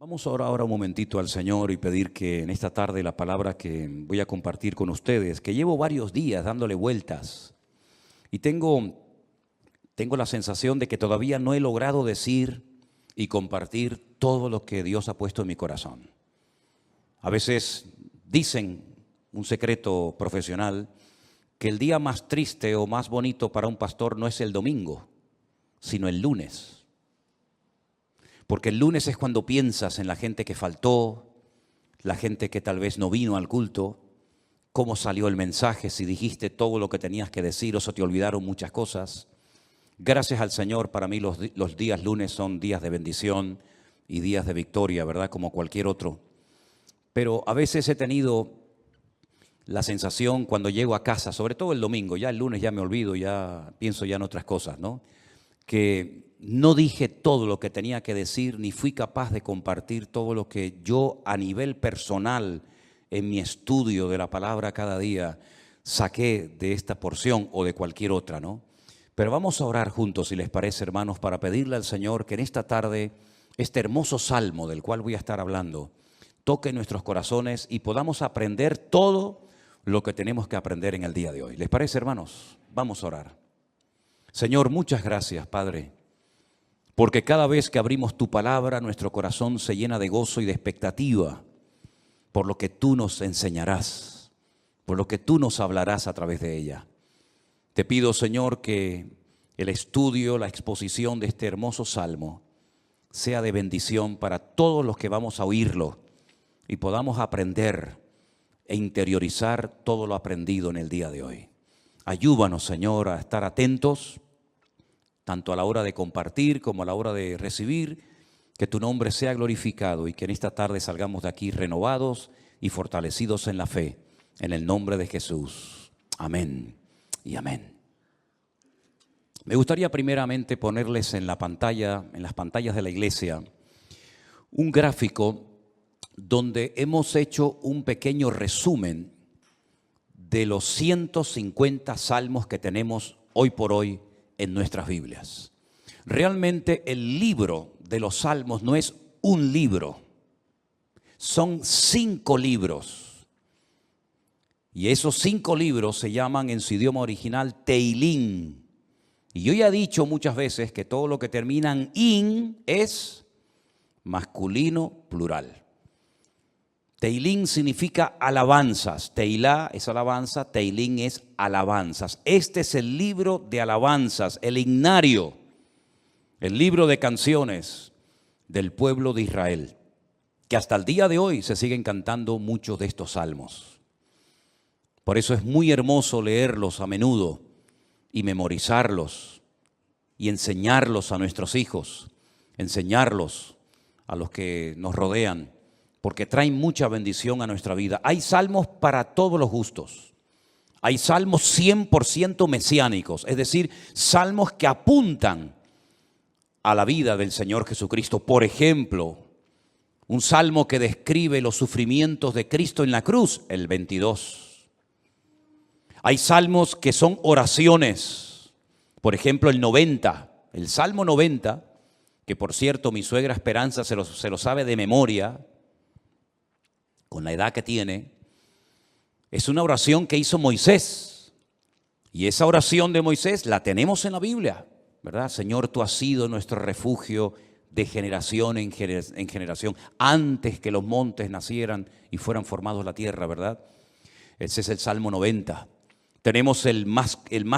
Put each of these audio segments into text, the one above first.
Vamos a orar ahora un momentito al Señor y pedir que en esta tarde la palabra que voy a compartir con ustedes, que llevo varios días dándole vueltas y tengo la sensación de que todavía no he logrado decir y compartir todo lo que Dios ha puesto en mi corazón. A veces dicen, un secreto profesional, que el día más triste o más bonito para un pastor no es el domingo, sino el lunes. Porque el lunes es cuando piensas en la gente que faltó, la gente que tal vez no vino al culto, cómo salió el mensaje, si dijiste todo lo que tenías que decir o se te olvidaron muchas cosas. Gracias al Señor, para mí los días lunes son días de bendición y días de victoria, ¿verdad? Como cualquier otro. Pero a veces he tenido la sensación cuando llego a casa, sobre todo el domingo, ya el lunes ya me olvido, ya pienso ya en otras cosas, ¿no? Que no dije todo lo que tenía que decir, ni fui capaz de compartir todo lo que yo a nivel personal, en mi estudio de la palabra cada día, saqué de esta porción o de cualquier otra, ¿no? Pero vamos a orar juntos, si les parece, hermanos, para pedirle al Señor que en esta tarde, este hermoso salmo del cual voy a estar hablando, toque nuestros corazones y podamos aprender todo lo que tenemos que aprender en el día de hoy. ¿Les parece, hermanos? Vamos a orar. Señor, muchas gracias, Padre, porque cada vez que abrimos tu palabra, nuestro corazón se llena de gozo y de expectativa por lo que tú nos enseñarás, por lo que tú nos hablarás a través de ella. Te pido, Señor, que el estudio, la exposición de este hermoso salmo sea de bendición para todos los que vamos a oírlo y podamos aprender e interiorizar todo lo aprendido en el día de hoy. Ayúdanos, Señor, a estar atentos, tanto a la hora de compartir como a la hora de recibir, que tu nombre sea glorificado y que en esta tarde salgamos de aquí renovados y fortalecidos en la fe, en el nombre de Jesús. Amén y amén. Me gustaría primeramente ponerles en la pantalla, en las pantallas de la iglesia, un gráfico donde hemos hecho un pequeño resumen de los 150 salmos que tenemos hoy por hoy en nuestras Biblias. Realmente el libro de los salmos no es un libro, son 5 libros. Y esos 5 libros se llaman en su idioma original Teilín. Y yo ya he dicho muchas veces que todo lo que termina en in es masculino plural. Teilín significa alabanzas. Teilá es alabanza, Teilín es alabanzas. Este es el libro de alabanzas, el himnario, el libro de canciones del pueblo de Israel, que hasta el día de hoy se siguen cantando muchos de estos salmos. Por eso es muy hermoso leerlos a menudo y memorizarlos y enseñarlos a nuestros hijos, enseñarlos a los que nos rodean, porque traen mucha bendición a nuestra vida. Hay salmos para todos los gustos. Hay salmos 100% mesiánicos, es decir, salmos que apuntan a la vida del Señor Jesucristo. Por ejemplo, un salmo que describe los sufrimientos de Cristo en la cruz, el 22. Hay salmos que son oraciones, por ejemplo, el 90, el Salmo 90, que por cierto mi suegra Esperanza se lo sabe de memoria, con la edad que tiene, es una oración que hizo Moisés. Y esa oración de Moisés la tenemos en la Biblia, ¿verdad? Señor, tú has sido nuestro refugio de generación en generación, antes que los montes nacieran y fueran formados la tierra, ¿verdad? Ese es el Salmo 90. Tenemos el más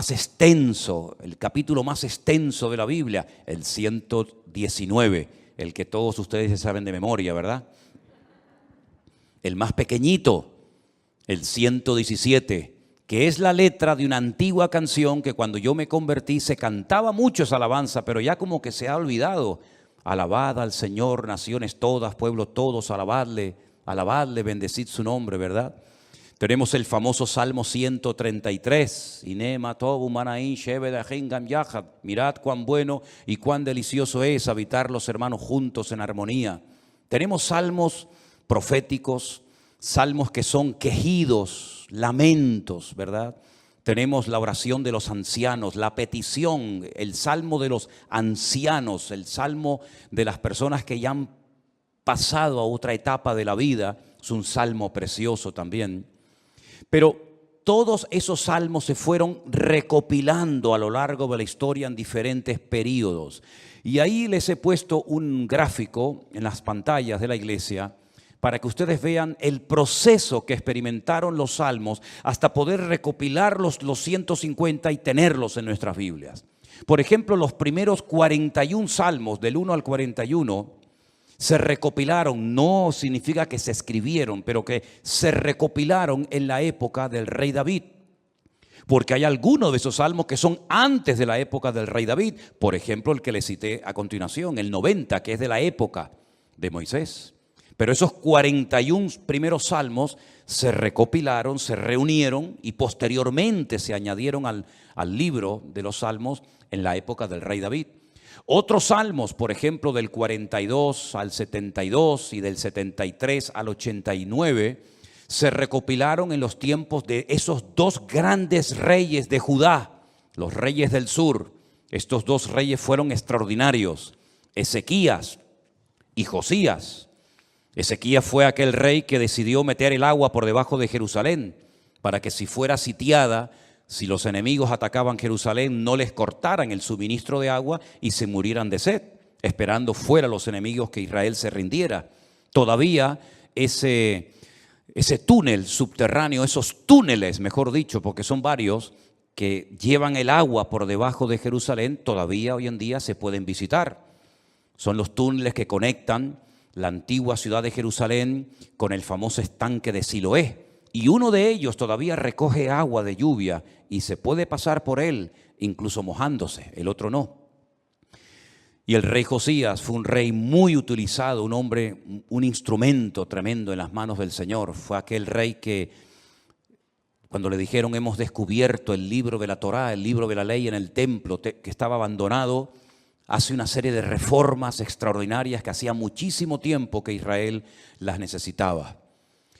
extenso, el capítulo más extenso de la Biblia, el 119, el que todos ustedes se saben de memoria, ¿verdad? El más pequeñito, el 117, que es la letra de una antigua canción que cuando yo me convertí se cantaba mucho esa alabanza, pero ya como que se ha olvidado. Alabad al Señor, naciones todas, pueblos todos, alabadle, bendecid su nombre, ¿verdad? Tenemos el famoso Salmo 133, Inema tobu manaín shebedajin gam yahad. Mirad cuán bueno y cuán delicioso es habitar los hermanos juntos en armonía. Tenemos salmos proféticos, salmos que son quejidos, lamentos, ¿verdad? Tenemos la oración de los ancianos, la petición, el salmo de los ancianos, el salmo de las personas que ya han pasado a otra etapa de la vida. Es un salmo precioso también. Pero todos esos salmos se fueron recopilando a lo largo de la historia en diferentes periodos. Y ahí les he puesto un gráfico en las pantallas de la iglesia para que ustedes vean el proceso que experimentaron los salmos hasta poder recopilar los 150 y tenerlos en nuestras Biblias. Por ejemplo, los primeros 41 salmos, del 1 al 41, se recopilaron. No significa que se escribieron, pero que se recopilaron en la época del rey David. Porque hay algunos de esos salmos que son antes de la época del rey David. Por ejemplo, el que les cité a continuación, el 90, que es de la época de Moisés. Pero esos 41 primeros salmos se recopilaron, se reunieron y posteriormente se añadieron al libro de los salmos en la época del rey David. Otros salmos, por ejemplo, del 42 al 72 y del 73 al 89, se recopilaron en los tiempos de esos dos grandes reyes de Judá, los reyes del sur. Estos dos reyes fueron extraordinarios, Ezequías y Josías. Ezequías fue aquel rey que decidió meter el agua por debajo de Jerusalén para que si fuera sitiada, si los enemigos atacaban Jerusalén, no les cortaran el suministro de agua y se murieran de sed, esperando fuera los enemigos que Israel se rindiera. Todavía ese túnel subterráneo, esos túneles, mejor dicho, porque son varios, que llevan el agua por debajo de Jerusalén, todavía hoy en día se pueden visitar. Son los túneles que conectan la antigua ciudad de Jerusalén con el famoso estanque de Siloé. Y uno de ellos todavía recoge agua de lluvia y se puede pasar por él, incluso mojándose, el otro no. Y el rey Josías fue un rey muy utilizado, un hombre, un instrumento tremendo en las manos del Señor. Fue aquel rey que cuando le dijeron hemos descubierto el libro de la Torá, el libro de la ley en el templo que estaba abandonado, hace una serie de reformas extraordinarias que hacía muchísimo tiempo que Israel las necesitaba.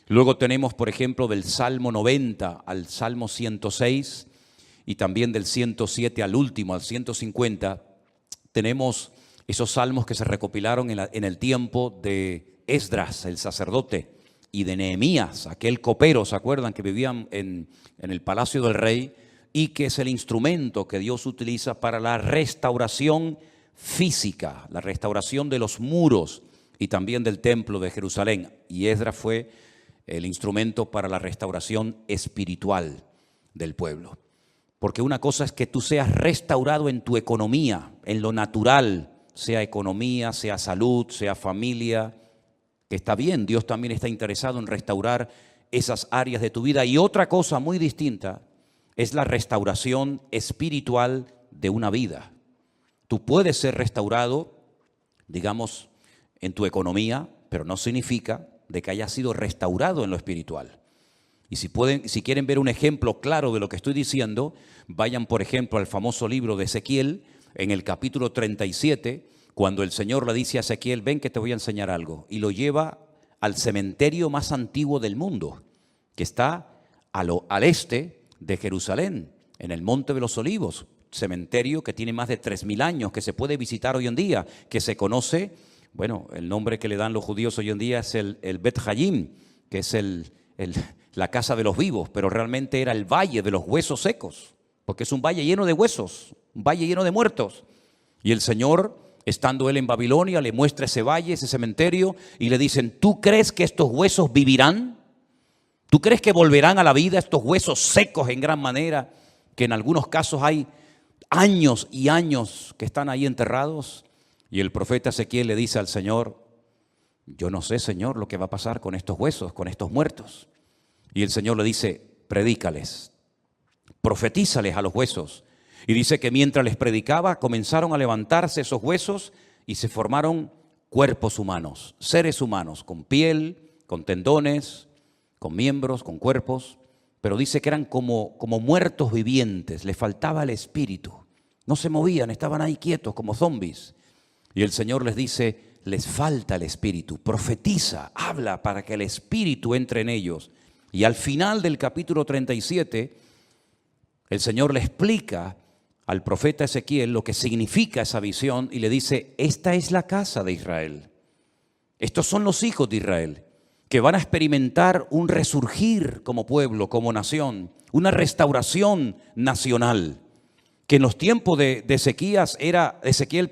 Luego tenemos, por ejemplo, del Salmo 90 al Salmo 106 y también del 107 al último, al 150, tenemos esos salmos que se recopilaron en el tiempo de Esdras, el sacerdote, y de Nehemías, aquel copero, ¿se acuerdan? Que vivían en el palacio del rey y que es el instrumento que Dios utiliza para la restauración física, la restauración de los muros y también del templo de Jerusalén. Y Esdras fue el instrumento para la restauración espiritual del pueblo. Porque una cosa es que tú seas restaurado en tu economía, en lo natural, sea economía, sea salud, sea familia, que está bien, Dios también está interesado en restaurar esas áreas de tu vida. Y otra cosa muy distinta es la restauración espiritual de una vida. Tú puedes ser restaurado, digamos, en tu economía, pero no significa de que hayas sido restaurado en lo espiritual. Y si quieren ver un ejemplo claro de lo que estoy diciendo, vayan, por ejemplo, al famoso libro de Ezequiel, en el capítulo 37, cuando el Señor le dice a Ezequiel, ven que te voy a enseñar algo, y lo lleva al cementerio más antiguo del mundo, que está al este de Jerusalén, en el Monte de los Olivos, cementerio que tiene más de 3000 años, que se puede visitar hoy en día, que se conoce, bueno, el nombre que le dan los judíos hoy en día es el Bet Hayim, que es la casa de los vivos, pero realmente era el valle de los huesos secos, porque es un valle lleno de huesos, un valle lleno de muertos. Y el Señor, estando él en Babilonia, le muestra ese valle, ese cementerio, y le dicen, ¿tú crees que estos huesos vivirán? ¿Tú crees que volverán a la vida estos huesos secos en gran manera, que en algunos casos hay años y años que están ahí enterrados? Y el profeta Ezequiel le dice al Señor, yo no sé, Señor, lo que va a pasar con estos huesos, con estos muertos. Y el Señor le dice, predícales, profetízales a los huesos. Y dice que mientras les predicaba, comenzaron a levantarse esos huesos y se formaron cuerpos humanos, seres humanos, con piel, con tendones, con miembros, con cuerpos. Pero dice que eran como muertos vivientes, les faltaba el espíritu. No se movían, estaban ahí quietos como zombies. Y el Señor les dice, les falta el espíritu, profetiza, habla para que el espíritu entre en ellos. Y al final del capítulo 37, el Señor le explica al profeta Ezequiel lo que significa esa visión y le dice, esta es la casa de Israel. Estos son los hijos de Israel, que van a experimentar un resurgir como pueblo, como nación, una restauración nacional, que en los tiempos de Ezequiel,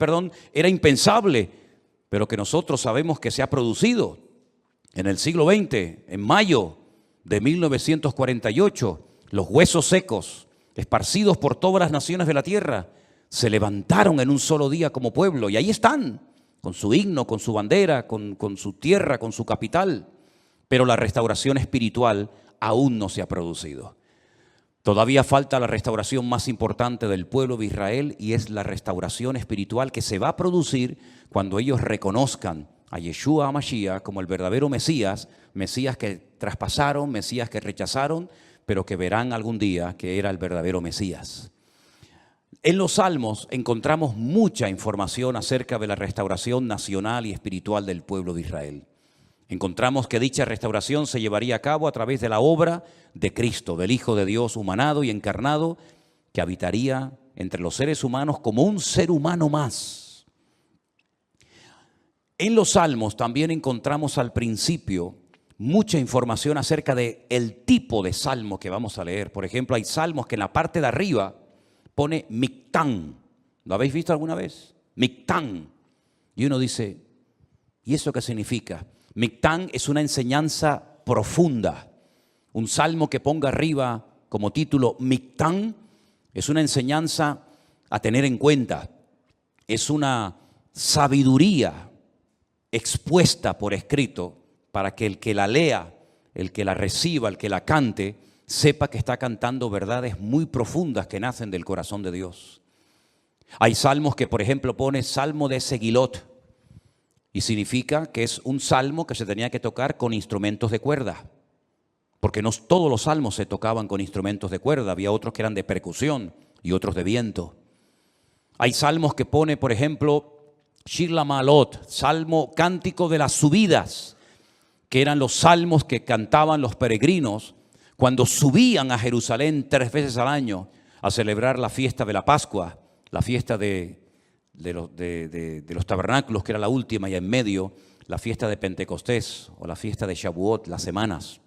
era impensable, pero que nosotros sabemos que se ha producido en el siglo XX, en mayo de 1948, los huesos secos, esparcidos por todas las naciones de la tierra, se levantaron en un solo día como pueblo, y ahí están, con su himno, con su bandera, con su tierra, con su capital. Pero la restauración espiritual aún no se ha producido. Todavía falta la restauración más importante del pueblo de Israel, y es la restauración espiritual que se va a producir cuando ellos reconozcan a Yeshua HaMashiach como el verdadero Mesías, Mesías que traspasaron, Mesías que rechazaron, pero que verán algún día que era el verdadero Mesías. En los Salmos encontramos mucha información acerca de la restauración nacional y espiritual del pueblo de Israel. Encontramos que dicha restauración se llevaría a cabo a través de la obra de Cristo, del Hijo de Dios humanado y encarnado, que habitaría entre los seres humanos como un ser humano más. En los Salmos también encontramos al principio mucha información acerca del tipo de salmo que vamos a leer. Por ejemplo, hay salmos que en la parte de arriba pone Mictán. ¿Lo habéis visto alguna vez? Mictán. Y uno dice, ¿y eso qué significa? Mictán es una enseñanza profunda. Un salmo que ponga arriba como título Mictán es una enseñanza a tener en cuenta. Es una sabiduría expuesta por escrito para que el que la lea, el que la reciba, el que la cante, sepa que está cantando verdades muy profundas que nacen del corazón de Dios. Hay salmos que, por ejemplo, pone Salmo de Segilot, y significa que es un salmo que se tenía que tocar con instrumentos de cuerda, porque no todos los salmos se tocaban con instrumentos de cuerda, había otros que eran de percusión y otros de viento. Hay salmos que pone, por ejemplo, Shir LaMa'alot, salmo cántico de las subidas, que eran los salmos que cantaban los peregrinos cuando subían a Jerusalén 3 veces al año a celebrar la fiesta de la Pascua, la fiesta de los tabernáculos, que era la última, y en medio la fiesta de Pentecostés o la fiesta de Shavuot, las semanas.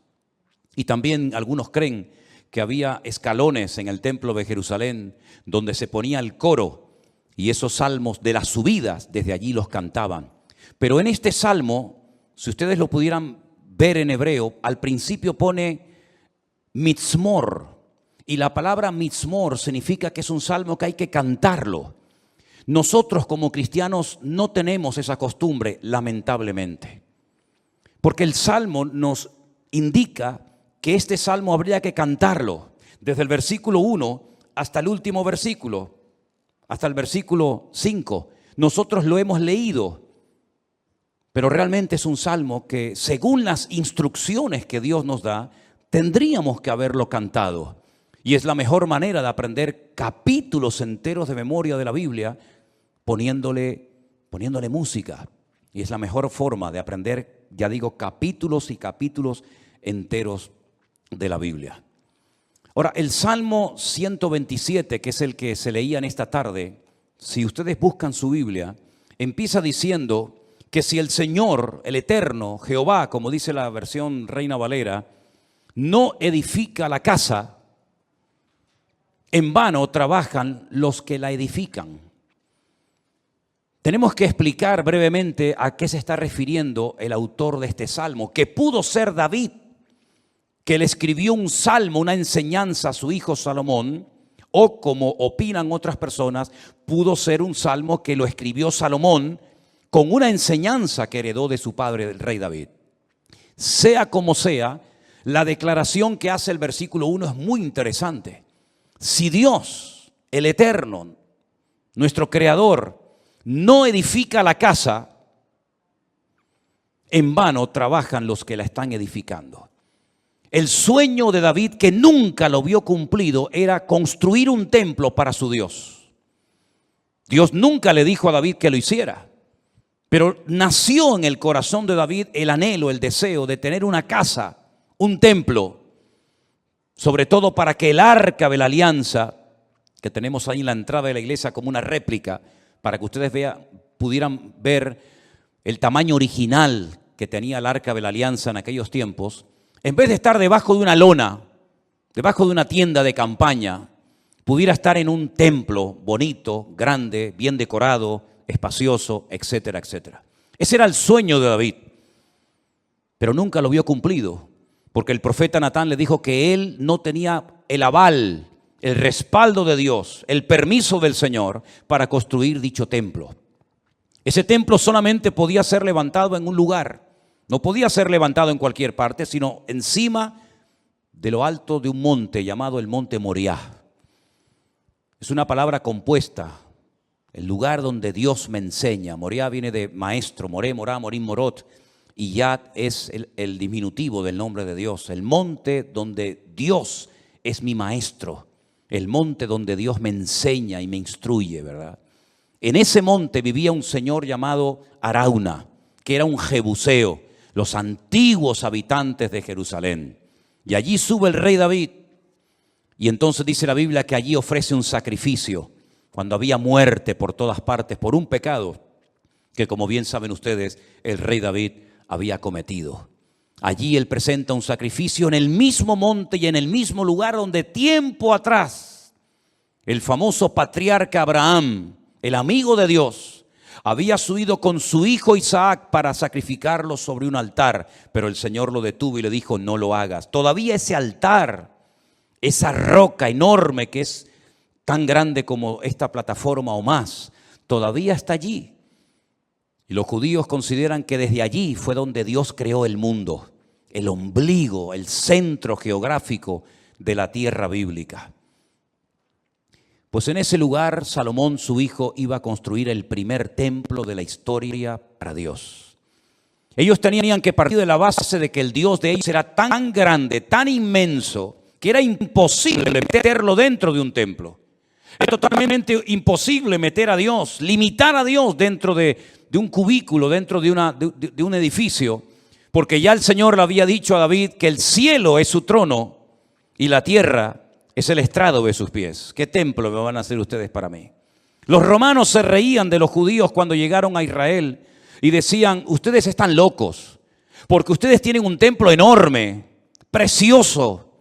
Y también algunos creen que había escalones en el templo de Jerusalén donde se ponía el coro, y esos salmos de las subidas desde allí los cantaban. Pero en este salmo, si ustedes lo pudieran ver en hebreo, al principio pone mitzmor, y la palabra mitzmor significa que es un salmo que hay que cantarlo. Nosotros como cristianos no tenemos esa costumbre, lamentablemente, porque el salmo nos indica que este salmo habría que cantarlo desde el versículo 1 hasta el último versículo, hasta el versículo 5. Nosotros lo hemos leído, pero realmente es un salmo que, según las instrucciones que Dios nos da, tendríamos que haberlo cantado. Y es la mejor manera de aprender capítulos enteros de memoria de la Biblia, poniéndole música. Y es la mejor forma de aprender, ya digo, capítulos y capítulos enteros de la Biblia. Ahora, el Salmo 127, que es el que se leía en esta tarde, si ustedes buscan su Biblia, empieza diciendo que si el Señor, el Eterno, Jehová, como dice la versión Reina Valera, no edifica la casa, en vano trabajan los que la edifican. Tenemos que explicar brevemente a qué se está refiriendo el autor de este salmo, que pudo ser David, que le escribió un salmo, una enseñanza a su hijo Salomón, o como opinan otras personas, pudo ser un salmo que lo escribió Salomón con una enseñanza que heredó de su padre, el rey David. Sea como sea, la declaración que hace el versículo 1 es muy interesante. Si Dios, el Eterno, nuestro Creador, no edifica la casa, en vano trabajan los que la están edificando. El sueño de David, que nunca lo vio cumplido, era construir un templo para su Dios. Dios nunca le dijo a David que lo hiciera, pero nació en el corazón de David el anhelo, el deseo de tener una casa, un templo, sobre todo para que el arca de la alianza, que tenemos ahí en la entrada de la iglesia como una réplica, para que ustedes pudieran ver el tamaño original que tenía el Arca de la Alianza en aquellos tiempos, en vez de estar debajo de una lona, debajo de una tienda de campaña, pudiera estar en un templo bonito, grande, bien decorado, espacioso, etcétera, etcétera. Ese era el sueño de David, pero nunca lo vio cumplido, porque el profeta Natán le dijo que él no tenía el aval, el respaldo de Dios, el permiso del Señor para construir dicho templo. Ese templo solamente podía ser levantado en un lugar, no podía ser levantado en cualquier parte, sino encima de lo alto de un monte llamado el monte Moriah. Es una palabra compuesta, el lugar donde Dios me enseña. Moriah viene de maestro, Moré, Morá, Morim, Morot, y Yad es el diminutivo del nombre de Dios, el monte donde Dios es mi maestro, el monte donde Dios me enseña y me instruye, ¿verdad? En ese monte vivía un señor llamado Arauna, que era un jebuseo, los antiguos habitantes de Jerusalén. Y allí sube el rey David, y entonces dice la Biblia que allí ofrece un sacrificio, cuando había muerte por todas partes, por un pecado que, como bien saben ustedes, el rey David había cometido. Allí él presenta un sacrificio en el mismo monte y en el mismo lugar donde tiempo atrás el famoso patriarca Abraham, el amigo de Dios, había subido con su hijo Isaac para sacrificarlo sobre un altar, pero el Señor lo detuvo y le dijo: no lo hagas. Todavía ese altar, esa roca enorme que es tan grande como esta plataforma o más, todavía está allí. Y los judíos consideran que desde allí fue donde Dios creó el mundo, el ombligo, el centro geográfico de la tierra bíblica. Pues en ese lugar Salomón, su hijo, iba a construir el primer templo de la historia para Dios. Ellos tenían que partir de la base de que el Dios de ellos era tan grande, tan inmenso, que era imposible meterlo dentro de un templo. Es totalmente imposible meter a Dios, limitar a Dios dentro de un cubículo, dentro de un edificio, porque ya el Señor le había dicho a David que el cielo es su trono y la tierra es el estrado de sus pies. ¿Qué templo me van a hacer ustedes para mí? Los romanos se reían de los judíos cuando llegaron a Israel y decían: ustedes están locos, porque ustedes tienen un templo enorme, precioso,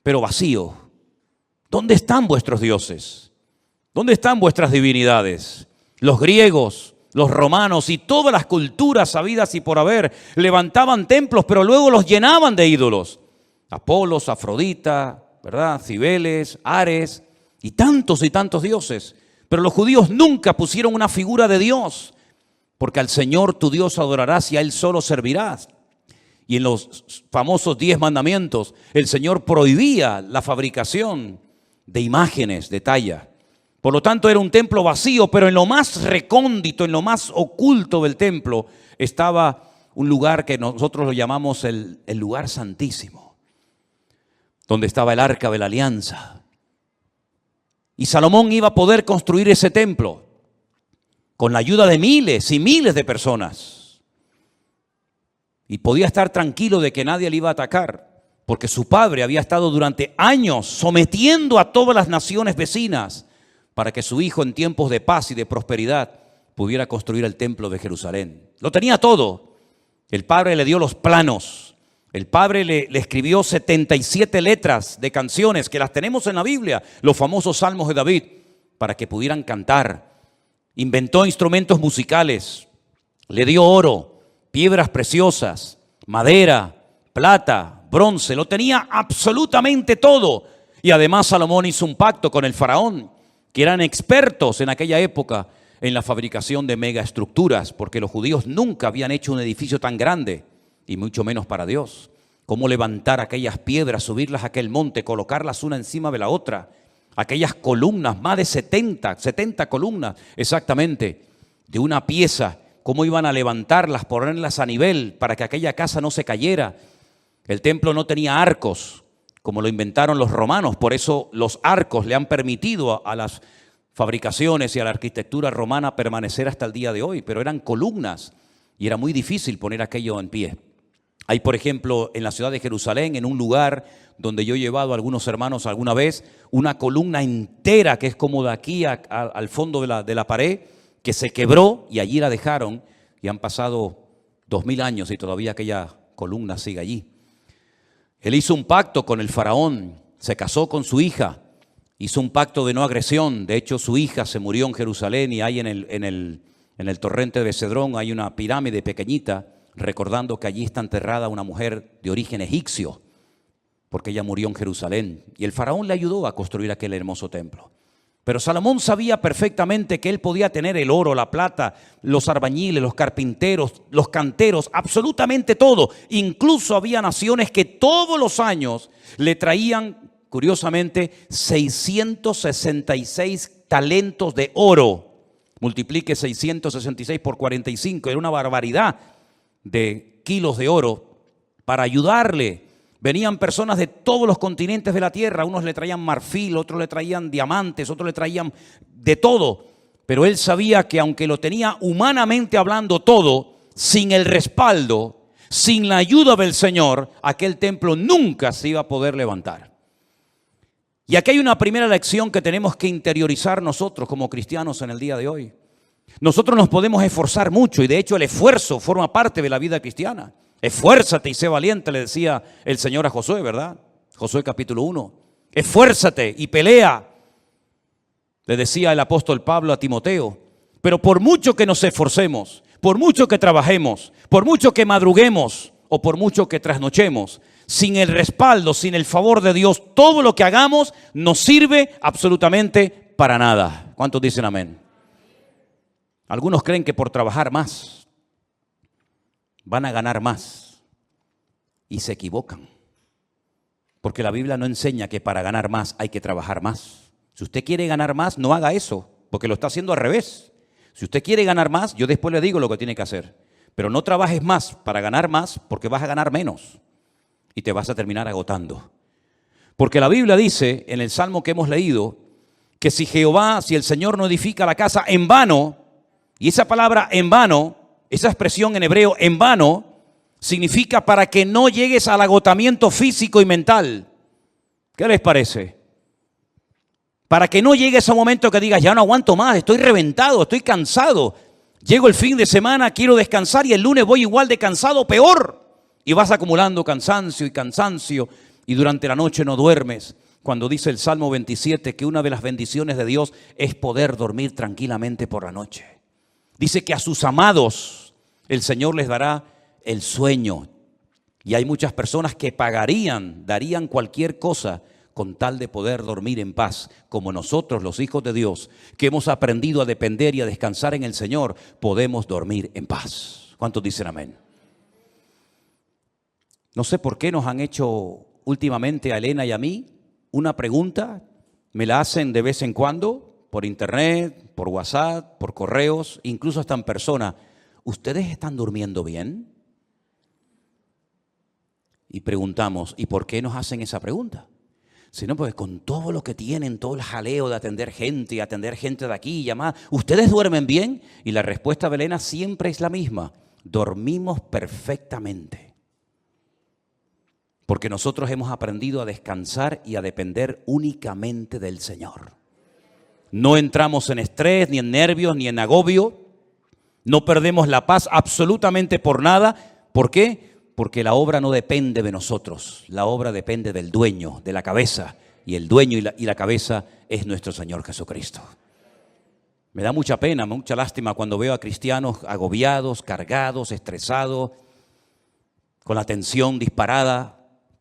pero vacío. ¿Dónde están vuestros dioses? ¿Dónde están vuestras divinidades? Los griegos, los romanos y todas las culturas habidas y por haber levantaban templos, pero luego los llenaban de ídolos. Apolos, Afrodita, ¿verdad? Cibeles, Ares y tantos dioses. Pero los judíos nunca pusieron una figura de Dios, porque al Señor tu Dios adorarás y a Él solo servirás. Y en los famosos 10 mandamientos, el Señor prohibía la fabricación de imágenes de talla. Por lo tanto, era un templo vacío, pero en lo más recóndito, en lo más oculto del templo, estaba un lugar que nosotros lo llamamos el lugar santísimo, donde estaba el Arca de la Alianza. Y Salomón iba a poder construir ese templo con la ayuda de miles y miles de personas. Y podía estar tranquilo de que nadie le iba a atacar, porque su padre había estado durante años sometiendo a todas las naciones vecinas para que su hijo en tiempos de paz y de prosperidad pudiera construir el templo de Jerusalén. Lo tenía todo. El padre le dio los planos. El padre le escribió 77 letras de canciones que las tenemos en la Biblia, los famosos salmos de David, para que pudieran cantar. Inventó instrumentos musicales, le dio oro, piedras preciosas, madera, plata, bronce, lo tenía absolutamente todo. Y además Salomón hizo un pacto con el faraón, que eran expertos en aquella época en la fabricación de megaestructuras, porque los judíos nunca habían hecho un edificio tan grande, y mucho menos para Dios. Cómo levantar aquellas piedras, subirlas a aquel monte, colocarlas una encima de la otra, aquellas columnas, más de 70 columnas exactamente, de una pieza, cómo iban a levantarlas, ponerlas a nivel para que aquella casa no se cayera. El templo no tenía arcos, como lo inventaron los romanos, por eso los arcos le han permitido a las fabricaciones y a la arquitectura romana permanecer hasta el día de hoy, pero eran columnas y era muy difícil poner aquello en pie. Hay, por ejemplo, en la ciudad de Jerusalén, en un lugar donde yo he llevado a algunos hermanos alguna vez, una columna entera que es como de aquí al fondo de la pared, que se quebró y allí la dejaron. y han pasado 2000 años y todavía aquella columna sigue allí. Él hizo un pacto con el faraón, se casó con su hija, hizo un pacto de no agresión. De hecho, su hija se murió en Jerusalén y hay en el torrente de Cedrón hay una pirámide pequeñita, recordando que allí está enterrada una mujer de origen egipcio, porque ella murió en Jerusalén. Y el faraón le ayudó a construir aquel hermoso templo. Pero Salomón sabía perfectamente que él podía tener el oro, la plata, los albañiles, los carpinteros, los canteros, absolutamente todo. Incluso había naciones que todos los años le traían, curiosamente, 666 talentos de oro. Multiplique 666 por 45, era una barbaridad de kilos de oro para ayudarle. Venían personas de todos los continentes de la tierra, unos le traían marfil, otros le traían diamantes, otros le traían de todo. Pero él sabía que aunque lo tenía humanamente hablando todo, sin el respaldo, sin la ayuda del Señor, aquel templo nunca se iba a poder levantar. Y aquí hay una primera lección que tenemos que interiorizar nosotros como cristianos en el día de hoy. Nosotros nos podemos esforzar mucho y de hecho el esfuerzo forma parte de la vida cristiana. Esfuérzate y sé valiente, le decía el Señor a Josué, ¿verdad? Josué capítulo 1. Esfuérzate y pelea, le decía el apóstol Pablo a Timoteo. Pero por mucho que nos esforcemos, por mucho que trabajemos, por mucho que madruguemos o por mucho que trasnochemos, sin el respaldo, sin el favor de Dios, todo lo que hagamos nos sirve absolutamente para nada. ¿Cuántos dicen amén? Algunos creen que por trabajar más van a ganar más y se equivocan, porque la Biblia no enseña que para ganar más hay que trabajar más. Si usted quiere ganar más, no haga eso, porque lo está haciendo al revés. Si usted quiere ganar más, yo después le digo lo que tiene que hacer, pero no trabajes más para ganar más, porque vas a ganar menos y te vas a terminar agotando. Porque la Biblia dice en el Salmo que hemos leído que si el Señor no edifica la casa, en vano. Y esa palabra en vano, esa expresión en hebreo en vano, significa para que no llegues al agotamiento físico y mental. ¿Qué les parece? Para que no llegues a un momento que digas, ya no aguanto más, estoy reventado, estoy cansado. Llego el fin de semana, quiero descansar y el lunes voy igual de cansado, peor. Y vas acumulando cansancio y durante la noche no duermes. Cuando dice el Salmo 27 que una de las bendiciones de Dios es poder dormir tranquilamente por la noche. Dice que a sus amados el Señor les dará el sueño. Y hay muchas personas que darían cualquier cosa con tal de poder dormir en paz, como nosotros, los hijos de Dios, que hemos aprendido a depender y a descansar en el Señor, podemos dormir en paz. ¿Cuántos dicen amén? No sé por qué nos han hecho últimamente a Elena y a mí una pregunta, me la hacen de vez en cuando, por internet, por WhatsApp, por correos, incluso hasta en persona. ¿Ustedes están durmiendo bien? Y preguntamos, ¿y por qué nos hacen esa pregunta? Si no, pues con todo lo que tienen, todo el jaleo de atender gente de aquí y llamar, ¿ustedes duermen bien? Y la respuesta de Elena siempre es la misma, dormimos perfectamente. Porque nosotros hemos aprendido a descansar y a depender únicamente del Señor. No entramos en estrés, ni en nervios, ni en agobio. No perdemos la paz absolutamente por nada. ¿Por qué? Porque la obra no depende de nosotros. La obra depende del dueño, de la cabeza. Y el dueño y la cabeza es nuestro Señor Jesucristo. Me da mucha pena, mucha lástima cuando veo a cristianos agobiados, cargados, estresados, con la tensión disparada.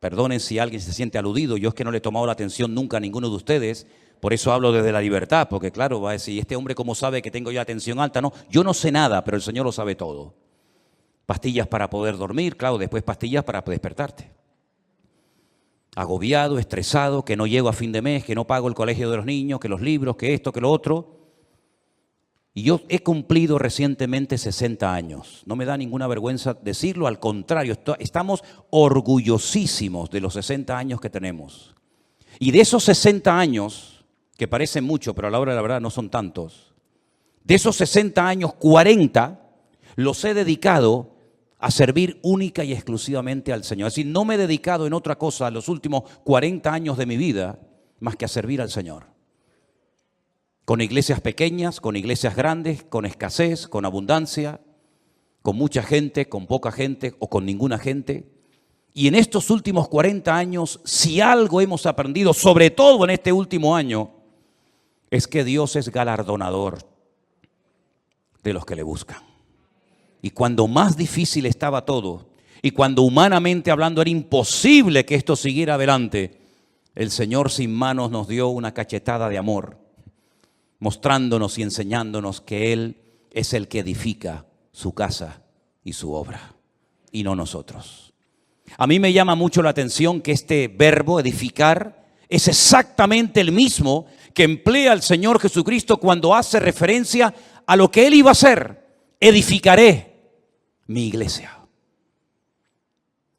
Perdonen si alguien se siente aludido. Yo es que no le he tomado la atención nunca a ninguno de ustedes. Por eso hablo desde la libertad, porque claro, va a decir, ¿este hombre cómo sabe que tengo ya tensión alta? No, yo no sé nada, pero el Señor lo sabe todo. Pastillas para poder dormir, claro, después pastillas para despertarte. Agobiado, estresado, que no llego a fin de mes, que no pago el colegio de los niños, que los libros, que esto, que lo otro. Y yo he cumplido recientemente 60 años. No me da ninguna vergüenza decirlo, al contrario, estamos orgullosísimos de los 60 años que tenemos. Y de esos 60 años, que parecen mucho, pero a la hora de la verdad no son tantos, de esos 60 años, 40 los he dedicado a servir única y exclusivamente al Señor. Es decir, no me he dedicado en otra cosa los últimos 40 años de mi vida más que a servir al Señor. Con iglesias pequeñas, con iglesias grandes, con escasez, con abundancia, con mucha gente, con poca gente o con ninguna gente. Y en estos últimos 40 años, si algo hemos aprendido, sobre todo en este último año, es que Dios es galardonador de los que le buscan. Y cuando más difícil estaba todo, y cuando humanamente hablando era imposible que esto siguiera adelante, el Señor sin manos nos dio una cachetada de amor, mostrándonos y enseñándonos que Él es el que edifica su casa y su obra, y no nosotros. A mí me llama mucho la atención que este verbo edificar es exactamente el mismo que emplea el Señor Jesucristo cuando hace referencia a lo que Él iba a hacer. Edificaré mi iglesia.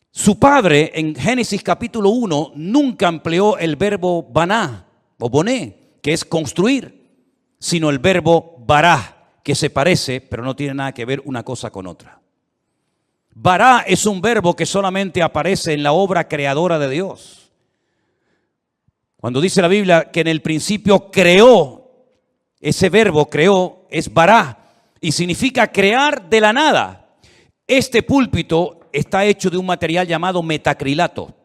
Su padre en Génesis capítulo 1 nunca empleó el verbo baná o boné, que es construir, sino el verbo bará, que se parece, pero no tiene nada que ver una cosa con otra. Bará es un verbo que solamente aparece en la obra creadora de Dios. Cuando dice la Biblia que en el principio creó, ese verbo creó es bará y significa crear de la nada. Este púlpito está hecho de un material llamado metacrilato.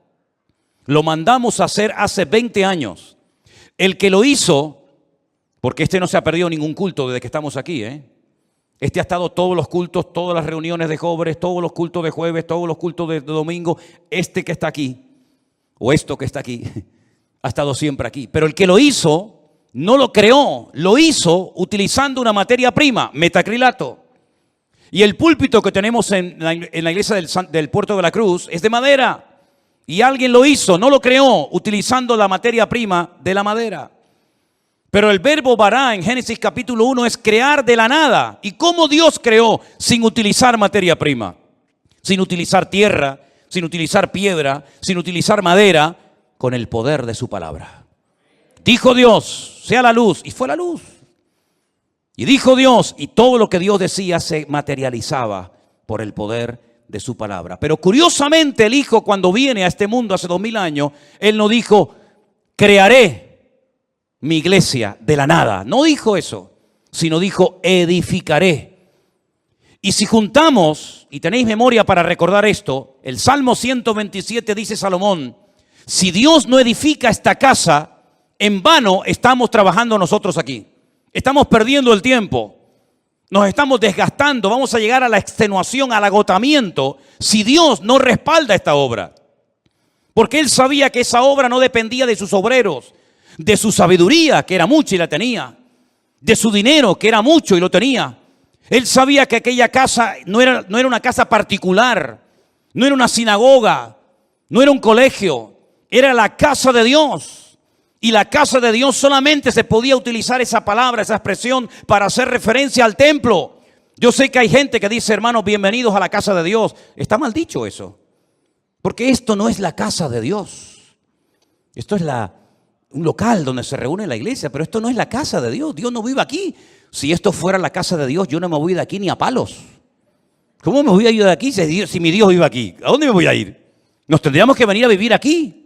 Lo mandamos a hacer hace 20 años. El que lo hizo, porque este no se ha perdido ningún culto desde que estamos aquí, Este ha estado todos los cultos, todas las reuniones de jóvenes, todos los cultos de jueves, todos los cultos de domingo. Este que está aquí, o esto que está aquí, ha estado siempre aquí. Pero el que lo hizo, no lo creó, lo hizo utilizando una materia prima, metacrilato. Y el púlpito que tenemos en la iglesia del Puerto de la Cruz es de madera. Y alguien lo hizo, no lo creó, utilizando la materia prima de la madera. Pero el verbo bará en Génesis capítulo 1 es crear de la nada. ¿Y cómo Dios creó sin utilizar materia prima? Sin utilizar tierra, sin utilizar piedra, sin utilizar madera, con el poder de su palabra. Dijo Dios, sea la luz, y fue la luz. Y dijo Dios, y todo lo que Dios decía se materializaba por el poder de su palabra. Pero curiosamente el Hijo, cuando viene a este mundo hace 2000 años, Él no dijo, crearé mi iglesia de la nada. No dijo eso, sino dijo, edificaré. Y si juntamos, y tenéis memoria para recordar esto, el Salmo 127 dice Salomón, si Dios no edifica esta casa, en vano estamos trabajando nosotros aquí. Estamos perdiendo el tiempo, nos estamos desgastando, vamos a llegar a la extenuación, al agotamiento, si Dios no respalda esta obra. Porque Él sabía que esa obra no dependía de sus obreros, de su sabiduría, que era mucha y la tenía, de su dinero, que era mucho y lo tenía. Él sabía que aquella casa no era una casa particular, no era una sinagoga, no era un colegio, era la casa de Dios. Y la casa de Dios solamente se podía utilizar esa palabra, esa expresión para hacer referencia al templo. Yo sé que hay gente que dice, hermanos, bienvenidos a la casa de Dios. Está mal dicho eso. Porque esto no es la casa de Dios. Esto es un local donde se reúne la iglesia, pero esto no es la casa de Dios. Dios no vive aquí. Si esto fuera la casa de Dios, yo no me voy de aquí ni a palos. ¿Cómo me voy a ir de aquí si mi Dios vive aquí? ¿A dónde me voy a ir? Nos tendríamos que venir a vivir aquí.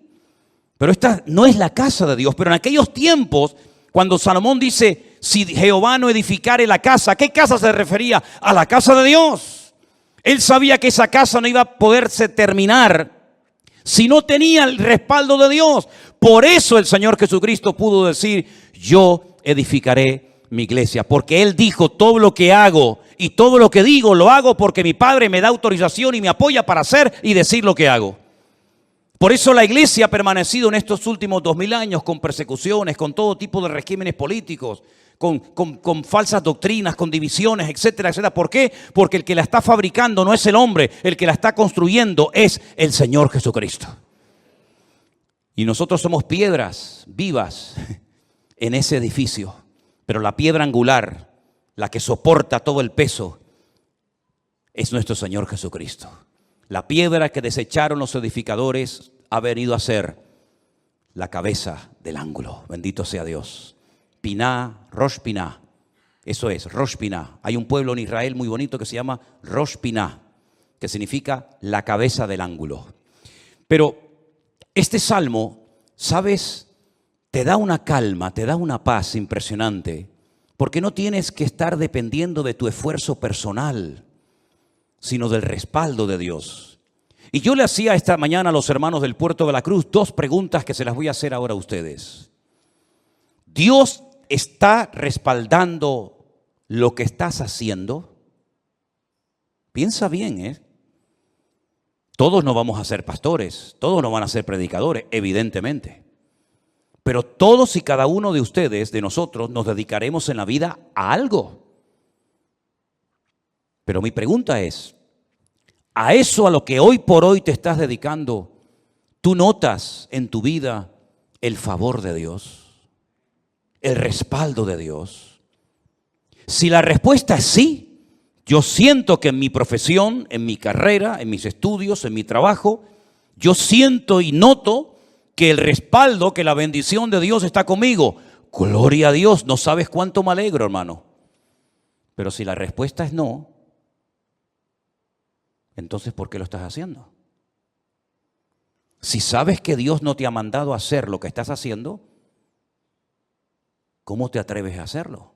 Pero esta no es la casa de Dios. Pero en aquellos tiempos, cuando Salomón dice, si Jehová no edificare la casa, ¿a qué casa se refería? A la casa de Dios. Él sabía que esa casa no iba a poderse terminar si no tenía el respaldo de Dios. Por eso el Señor Jesucristo pudo decir, yo edificaré mi iglesia. Porque Él dijo, todo lo que hago y todo lo que digo, lo hago porque mi Padre me da autorización y me apoya para hacer y decir lo que hago. Por eso la iglesia ha permanecido en estos últimos 2000 años con persecuciones, con todo tipo de regímenes políticos, con falsas doctrinas, con divisiones, etcétera, etcétera. ¿Por qué? Porque el que la está fabricando no es el hombre, el que la está construyendo es el Señor Jesucristo. Y nosotros somos piedras vivas en ese edificio, pero la piedra angular, la que soporta todo el peso, es nuestro Señor Jesucristo. La piedra que desecharon los edificadores ha venido a ser la cabeza del ángulo. Bendito sea Dios. Piná, Rosh Piná. Eso es, Rosh Piná. Hay un pueblo en Israel muy bonito que se llama Rosh Piná, que significa la cabeza del ángulo. Pero este salmo, ¿sabes? Te da una calma, te da una paz impresionante, porque no tienes que estar dependiendo de tu esfuerzo personal. sino del respaldo de Dios. Y yo le hacía esta mañana a los hermanos del Puerto de la Cruz 2 preguntas que se las voy a hacer ahora a ustedes. ¿Dios está respaldando lo que estás haciendo? Piensa bien, ¿eh? Todos no vamos a ser pastores, todos no van a ser predicadores, evidentemente. Pero todos y cada uno de ustedes, de nosotros, nos dedicaremos en la vida a algo. Pero mi pregunta es, ¿a eso a lo que hoy por hoy te estás dedicando, tú notas en tu vida el favor de Dios, el respaldo de Dios? Si la respuesta es sí, yo siento que en mi profesión, en mi carrera, en mis estudios, en mi trabajo, yo siento y noto que el respaldo, que la bendición de Dios está conmigo. Gloria a Dios, no sabes cuánto me alegro, hermano. Pero si la respuesta es no, entonces ¿por qué lo estás haciendo? Si sabes que Dios no te ha mandado a hacer lo que estás haciendo, ¿cómo te atreves a hacerlo?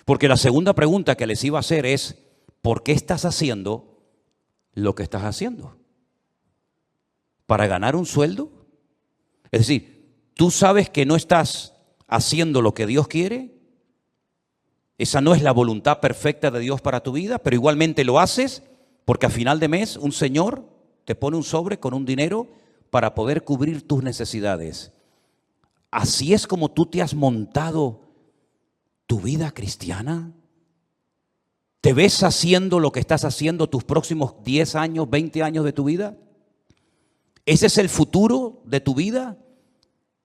Porque la segunda pregunta que les iba a hacer es, ¿por qué estás haciendo lo que estás haciendo? ¿Para ganar un sueldo? Es decir, ¿tú sabes que no estás haciendo lo que Dios quiere? Esa no es la voluntad perfecta de Dios para tu vida, pero igualmente lo haces porque a final de mes un señor te pone un sobre con un dinero para poder cubrir tus necesidades. Así es como tú te has montado tu vida cristiana. ¿Te ves haciendo lo que estás haciendo tus próximos 10 años, 20 años de tu vida? ¿Ese es el futuro de tu vida?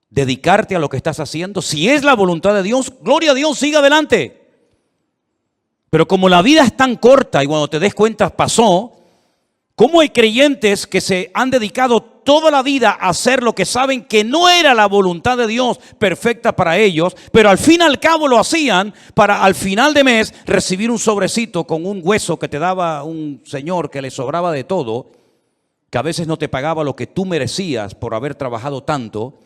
¿Dedicarte a lo que estás haciendo? Si es la voluntad de Dios, gloria a Dios, siga adelante. Pero como la vida es tan corta y cuando te des cuenta pasó, ¿cómo hay creyentes que se han dedicado toda la vida a hacer lo que saben que no era la voluntad de Dios perfecta para ellos, pero al fin y al cabo lo hacían para al final de mes recibir un sobrecito con un hueso que te daba un señor que le sobraba de todo, que a veces no te pagaba lo que tú merecías por haber trabajado tanto,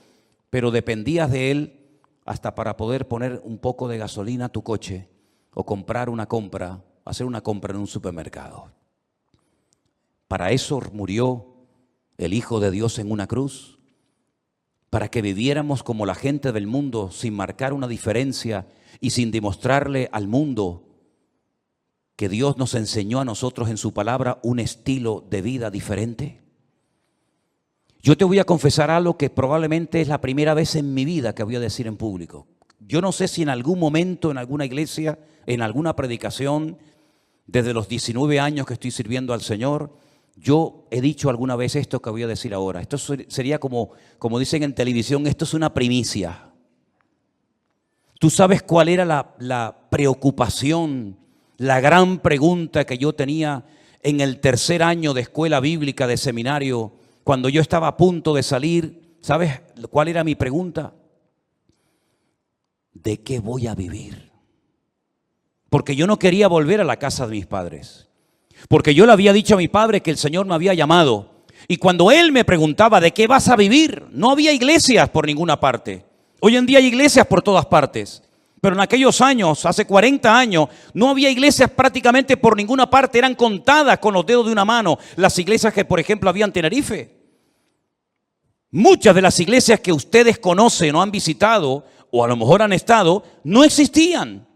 pero dependías de él hasta para poder poner un poco de gasolina a tu coche o comprar una compra, hacer una compra en un supermercado? Para eso murió el Hijo de Dios en una cruz, para que viviéramos como la gente del mundo sin marcar una diferencia y sin demostrarle al mundo que Dios nos enseñó a nosotros en su palabra un estilo de vida diferente. Yo te voy a confesar algo que probablemente es la primera vez en mi vida que voy a decir en público. Yo no sé si en algún momento, en alguna iglesia, en alguna predicación, desde los 19 años que estoy sirviendo al Señor, yo he dicho alguna vez esto que voy a decir ahora. Esto sería como dicen en televisión, esto es una primicia. ¿Tú sabes cuál era la preocupación, la gran pregunta que yo tenía en el tercer año de escuela bíblica, de seminario, cuando yo estaba a punto de salir? ¿Sabes cuál era mi pregunta? ¿De qué voy a vivir? Porque yo no quería volver a la casa de mis padres. Porque yo le había dicho a mi padre que el Señor me había llamado. Y cuando él me preguntaba, ¿de qué vas a vivir? No había iglesias por ninguna parte. Hoy en día hay iglesias por todas partes. Pero en aquellos años, hace 40 años, no había iglesias prácticamente por ninguna parte. Eran contadas con los dedos de una mano las iglesias que, por ejemplo, había en Tenerife. Muchas de las iglesias que ustedes conocen o han visitado, o a lo mejor han estado, no existían.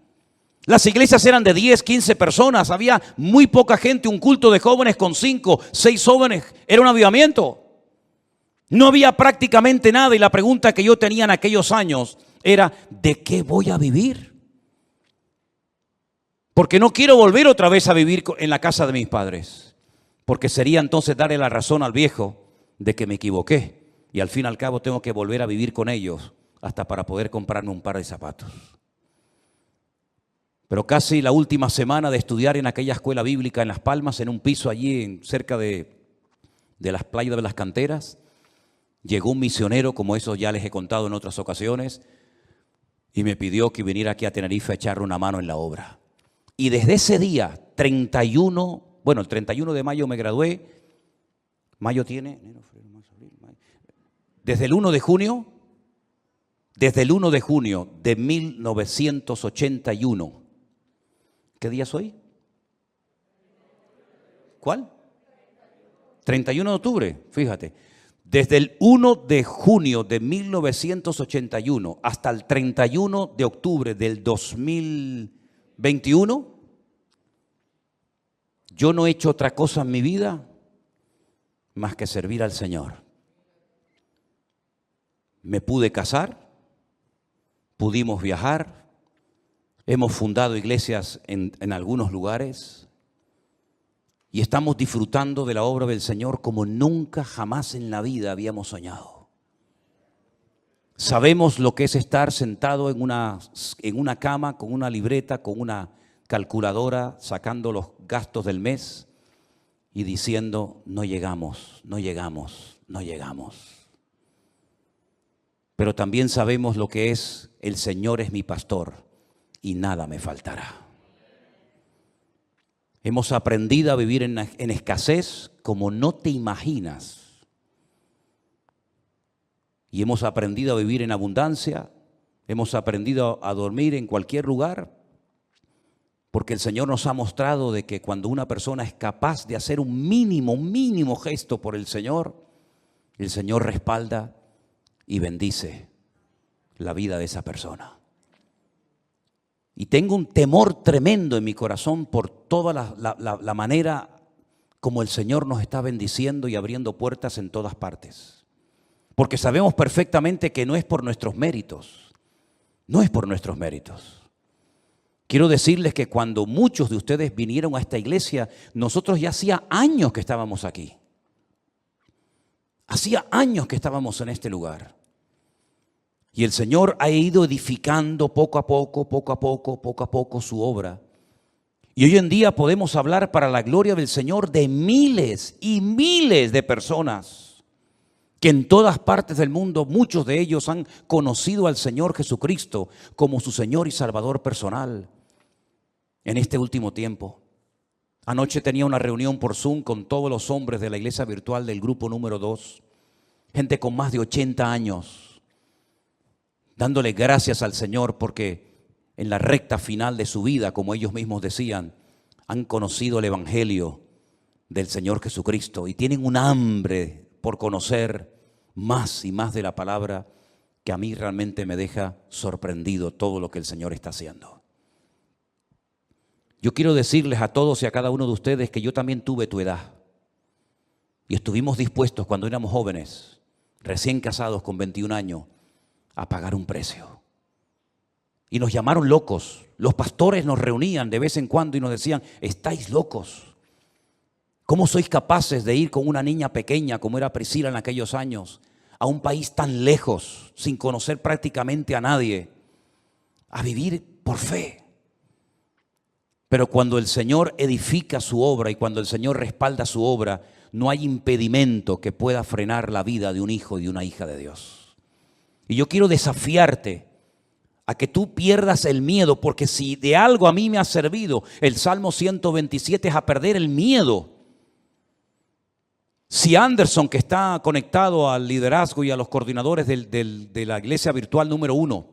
Las iglesias eran de 10, 15 personas, había muy poca gente, un culto de jóvenes con 5, 6 jóvenes, era un avivamiento. No había prácticamente nada y la pregunta que yo tenía en aquellos años era, ¿de qué voy a vivir? Porque no quiero volver otra vez a vivir en la casa de mis padres, porque sería entonces darle la razón al viejo de que me equivoqué y al fin y al cabo tengo que volver a vivir con ellos hasta para poder comprarme un par de zapatos. Pero casi la última semana de estudiar en aquella escuela bíblica en Las Palmas, en un piso allí cerca de las playas de las canteras, llegó un misionero, como eso ya les he contado en otras ocasiones, y me pidió que viniera aquí a Tenerife a echarle una mano en la obra. Y desde ese día, el 31 de mayo me gradué, mayo tiene, desde el 1 de junio de 1981, ¿qué día es hoy? ¿Cuál? 31 de octubre, fíjate. Desde el 1 de junio de 1981 hasta el 31 de octubre del 2021, yo no he hecho otra cosa en mi vida más que servir al Señor. Me pude casar, pudimos viajar, hemos fundado iglesias en algunos lugares y estamos disfrutando de la obra del Señor como nunca jamás en la vida habíamos soñado. Sabemos lo que es estar sentado en una cama con una libreta, con una calculadora, sacando los gastos del mes y diciendo, no llegamos, no llegamos, no llegamos. Pero también sabemos lo que es, el Señor es mi pastor y nada me faltará. Hemos aprendido a vivir en escasez como no te imaginas. Y hemos aprendido a vivir en abundancia, hemos aprendido a dormir en cualquier lugar, porque el Señor nos ha mostrado de que cuando una persona es capaz de hacer un mínimo gesto por el Señor respalda y bendice la vida de esa persona. Y tengo un temor tremendo en mi corazón por toda la manera como el Señor nos está bendiciendo y abriendo puertas en todas partes. Porque sabemos perfectamente que no es por nuestros méritos, no es por nuestros méritos. Quiero decirles que cuando muchos de ustedes vinieron a esta iglesia, nosotros ya hacía años que estábamos aquí. Hacía años que estábamos en este lugar. Y el Señor ha ido edificando poco a poco su obra. Y hoy en día podemos hablar para la gloria del Señor de miles y miles de personas que en todas partes del mundo, muchos de ellos han conocido al Señor Jesucristo como su Señor y Salvador personal en este último tiempo. Anoche tenía una reunión por Zoom con todos los hombres de la iglesia virtual del grupo número 2, gente con más de 80 años. Dándole gracias al Señor porque en la recta final de su vida, como ellos mismos decían, han conocido el Evangelio del Señor Jesucristo y tienen un hambre por conocer más y más de la palabra que a mí realmente me deja sorprendido todo lo que el Señor está haciendo. Yo quiero decirles a todos y a cada uno de ustedes que yo también tuve tu edad y estuvimos dispuestos cuando éramos jóvenes, recién casados con 21 años, a pagar un precio. Y nos llamaron locos. Los pastores nos reunían de vez en cuando y nos decían, estáis locos. ¿Cómo sois capaces de ir con una niña pequeña como era Priscila en aquellos años a un país tan lejos, sin conocer prácticamente a nadie, a vivir por fe? Pero cuando el Señor edifica su obra y cuando el Señor respalda su obra, no hay impedimento que pueda frenar la vida de un hijo y de una hija de Dios. Y yo quiero desafiarte a que tú pierdas el miedo, porque si de algo a mí me ha servido el Salmo 127 es a perder el miedo. Si Anderson, que está conectado al liderazgo y a los coordinadores de la iglesia virtual número 1,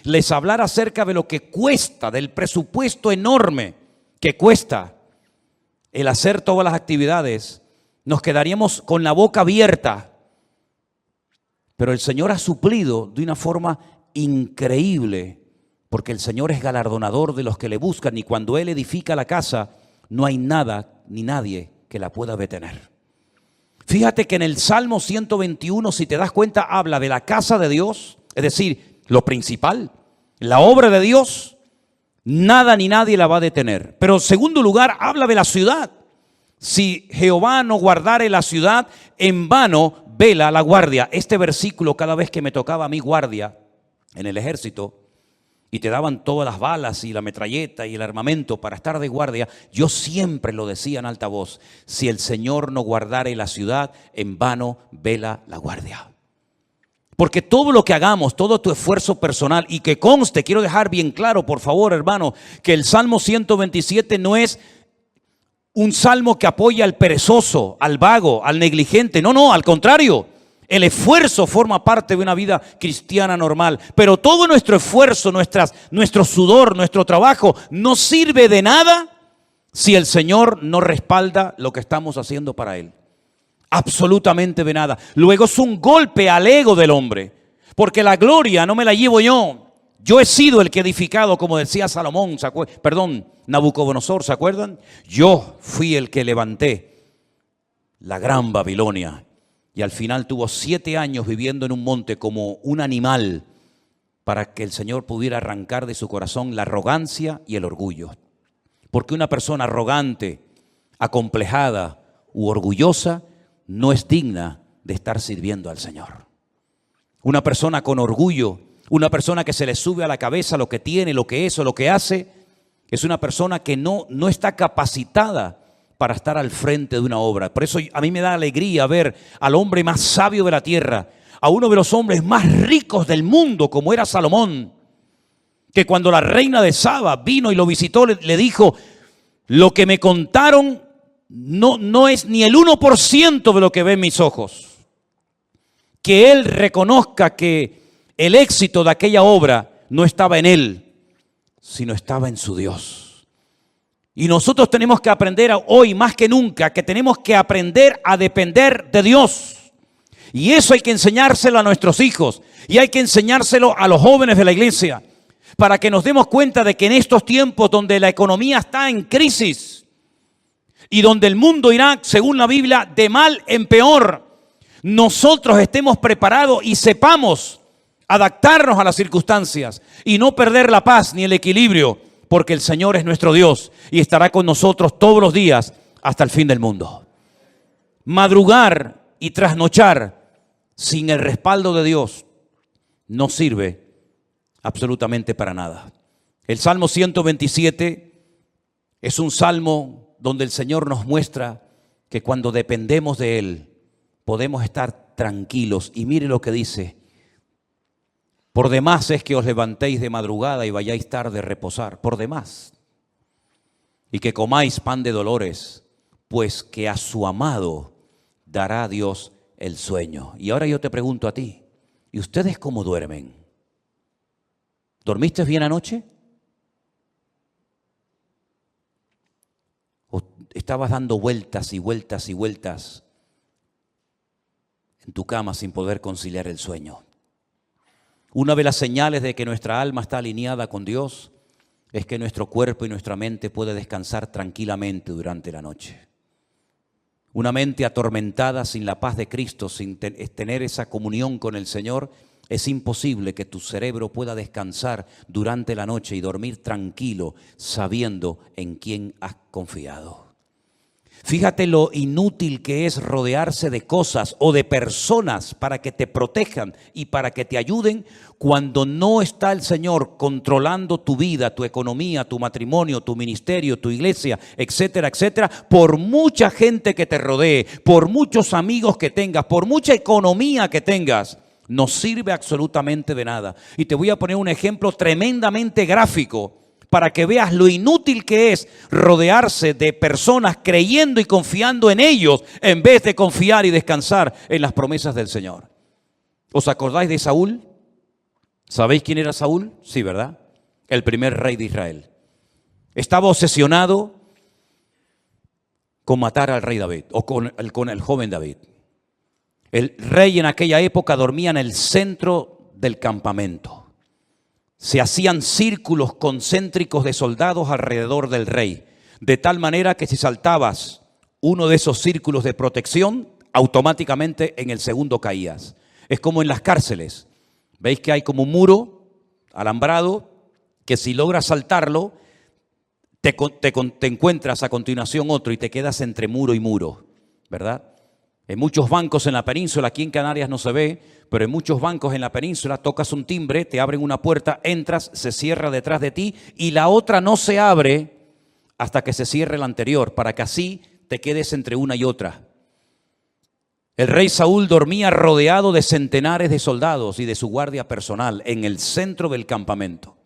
les hablara acerca de lo que cuesta, del presupuesto enorme que cuesta el hacer todas las actividades, nos quedaríamos con la boca abierta. Pero el Señor ha suplido de una forma increíble, porque el Señor es galardonador de los que le buscan y cuando Él edifica la casa, no hay nada ni nadie que la pueda detener. Fíjate que en el Salmo 121, si te das cuenta, habla de la casa de Dios, es decir, lo principal, la obra de Dios, nada ni nadie la va a detener. Pero en segundo lugar, habla de la ciudad. Si Jehová no guardare la ciudad, en vano vela la guardia. Este versículo, cada vez que me tocaba a mí guardia en el ejército y te daban todas las balas y la metralleta y el armamento para estar de guardia, yo siempre lo decía en alta voz: si el Señor no guardare la ciudad, en vano vela la guardia. Porque todo lo que hagamos, todo tu esfuerzo personal, y que conste, quiero dejar bien claro, por favor, hermano, que el Salmo 127 no es un salmo que apoya al perezoso, al vago, al negligente. No, al contrario. El esfuerzo forma parte de una vida cristiana normal. Pero todo nuestro esfuerzo, nuestro sudor, nuestro trabajo no sirve de nada si el Señor no respalda lo que estamos haciendo para Él. Absolutamente de nada. Luego es un golpe al ego del hombre, porque la gloria no me la llevo yo. Yo he sido el que he edificado, como decía Salomón, Nabucodonosor, ¿se acuerdan? Yo fui el que levanté la gran Babilonia. Y al final tuvo 7 años viviendo en un monte como un animal para que el Señor pudiera arrancar de su corazón la arrogancia y el orgullo. Porque una persona arrogante, acomplejada u orgullosa no es digna de estar sirviendo al Señor. Una persona con orgullo, una persona que se le sube a la cabeza lo que tiene, lo que es o lo que hace, es una persona que no está capacitada para estar al frente de una obra. Por eso a mí me da alegría ver al hombre más sabio de la tierra, a uno de los hombres más ricos del mundo, como era Salomón, que cuando la reina de Saba vino y lo visitó, le dijo: lo que me contaron no es ni el 1% de lo que ven mis ojos. Que él reconozca que el éxito de aquella obra no estaba en él, sino estaba en su Dios. Y nosotros tenemos que aprender hoy más que nunca que tenemos que aprender a depender de Dios. Y eso hay que enseñárselo a nuestros hijos y hay que enseñárselo a los jóvenes de la iglesia para que nos demos cuenta de que en estos tiempos donde la economía está en crisis y donde el mundo irá, según la Biblia, de mal en peor, nosotros estemos preparados y sepamos adaptarnos a las circunstancias y no perder la paz ni el equilibrio, porque el Señor es nuestro Dios y estará con nosotros todos los días hasta el fin del mundo. Madrugar y trasnochar sin el respaldo de Dios no sirve absolutamente para nada. El Salmo 127 es un salmo donde el Señor nos muestra que cuando dependemos de Él podemos estar tranquilos. Y mire lo que dice: por demás es que os levantéis de madrugada y vayáis tarde a reposar, por demás. Y que comáis pan de dolores, pues que a su amado dará Dios el sueño. Y ahora yo te pregunto a ti, ¿y ustedes cómo duermen? ¿Dormiste bien anoche? ¿O estabas dando vueltas y vueltas y vueltas en tu cama sin poder conciliar el sueño? Una de las señales de que nuestra alma está alineada con Dios es que nuestro cuerpo y nuestra mente puede descansar tranquilamente durante la noche. Una mente atormentada sin la paz de Cristo, sin tener esa comunión con el Señor, es imposible que tu cerebro pueda descansar durante la noche y dormir tranquilo sabiendo en quién has confiado. Fíjate lo inútil que es rodearse de cosas o de personas para que te protejan y para que te ayuden cuando no está el Señor controlando tu vida, tu economía, tu matrimonio, tu ministerio, tu iglesia, etcétera, etcétera. Por mucha gente que te rodee, por muchos amigos que tengas, por mucha economía que tengas, no sirve absolutamente de nada. Y te voy a poner un ejemplo tremendamente gráfico para que veas lo inútil que es rodearse de personas creyendo y confiando en ellos en vez de confiar y descansar en las promesas del Señor. ¿Os acordáis de Saúl? ¿Sabéis quién era Saúl? Sí, ¿verdad? El primer rey de Israel. Estaba obsesionado con matar al rey David o con el joven David. El rey en aquella época dormía en el centro del campamento. Se hacían círculos concéntricos de soldados alrededor del rey, de tal manera que si saltabas uno de esos círculos de protección, automáticamente en el segundo caías. Es como en las cárceles. ¿Veis que hay como un muro alambrado que si logras saltarlo, te encuentras a continuación otro y te quedas entre muro y muro, ¿verdad? En muchos bancos en la península, aquí en Canarias no se ve, pero en muchos bancos en la península tocas un timbre, te abren una puerta, entras, se cierra detrás de ti y la otra no se abre hasta que se cierre la anterior, para que así te quedes entre una y otra. El rey Saúl dormía rodeado de centenares de soldados y de su guardia personal en el centro del campamento.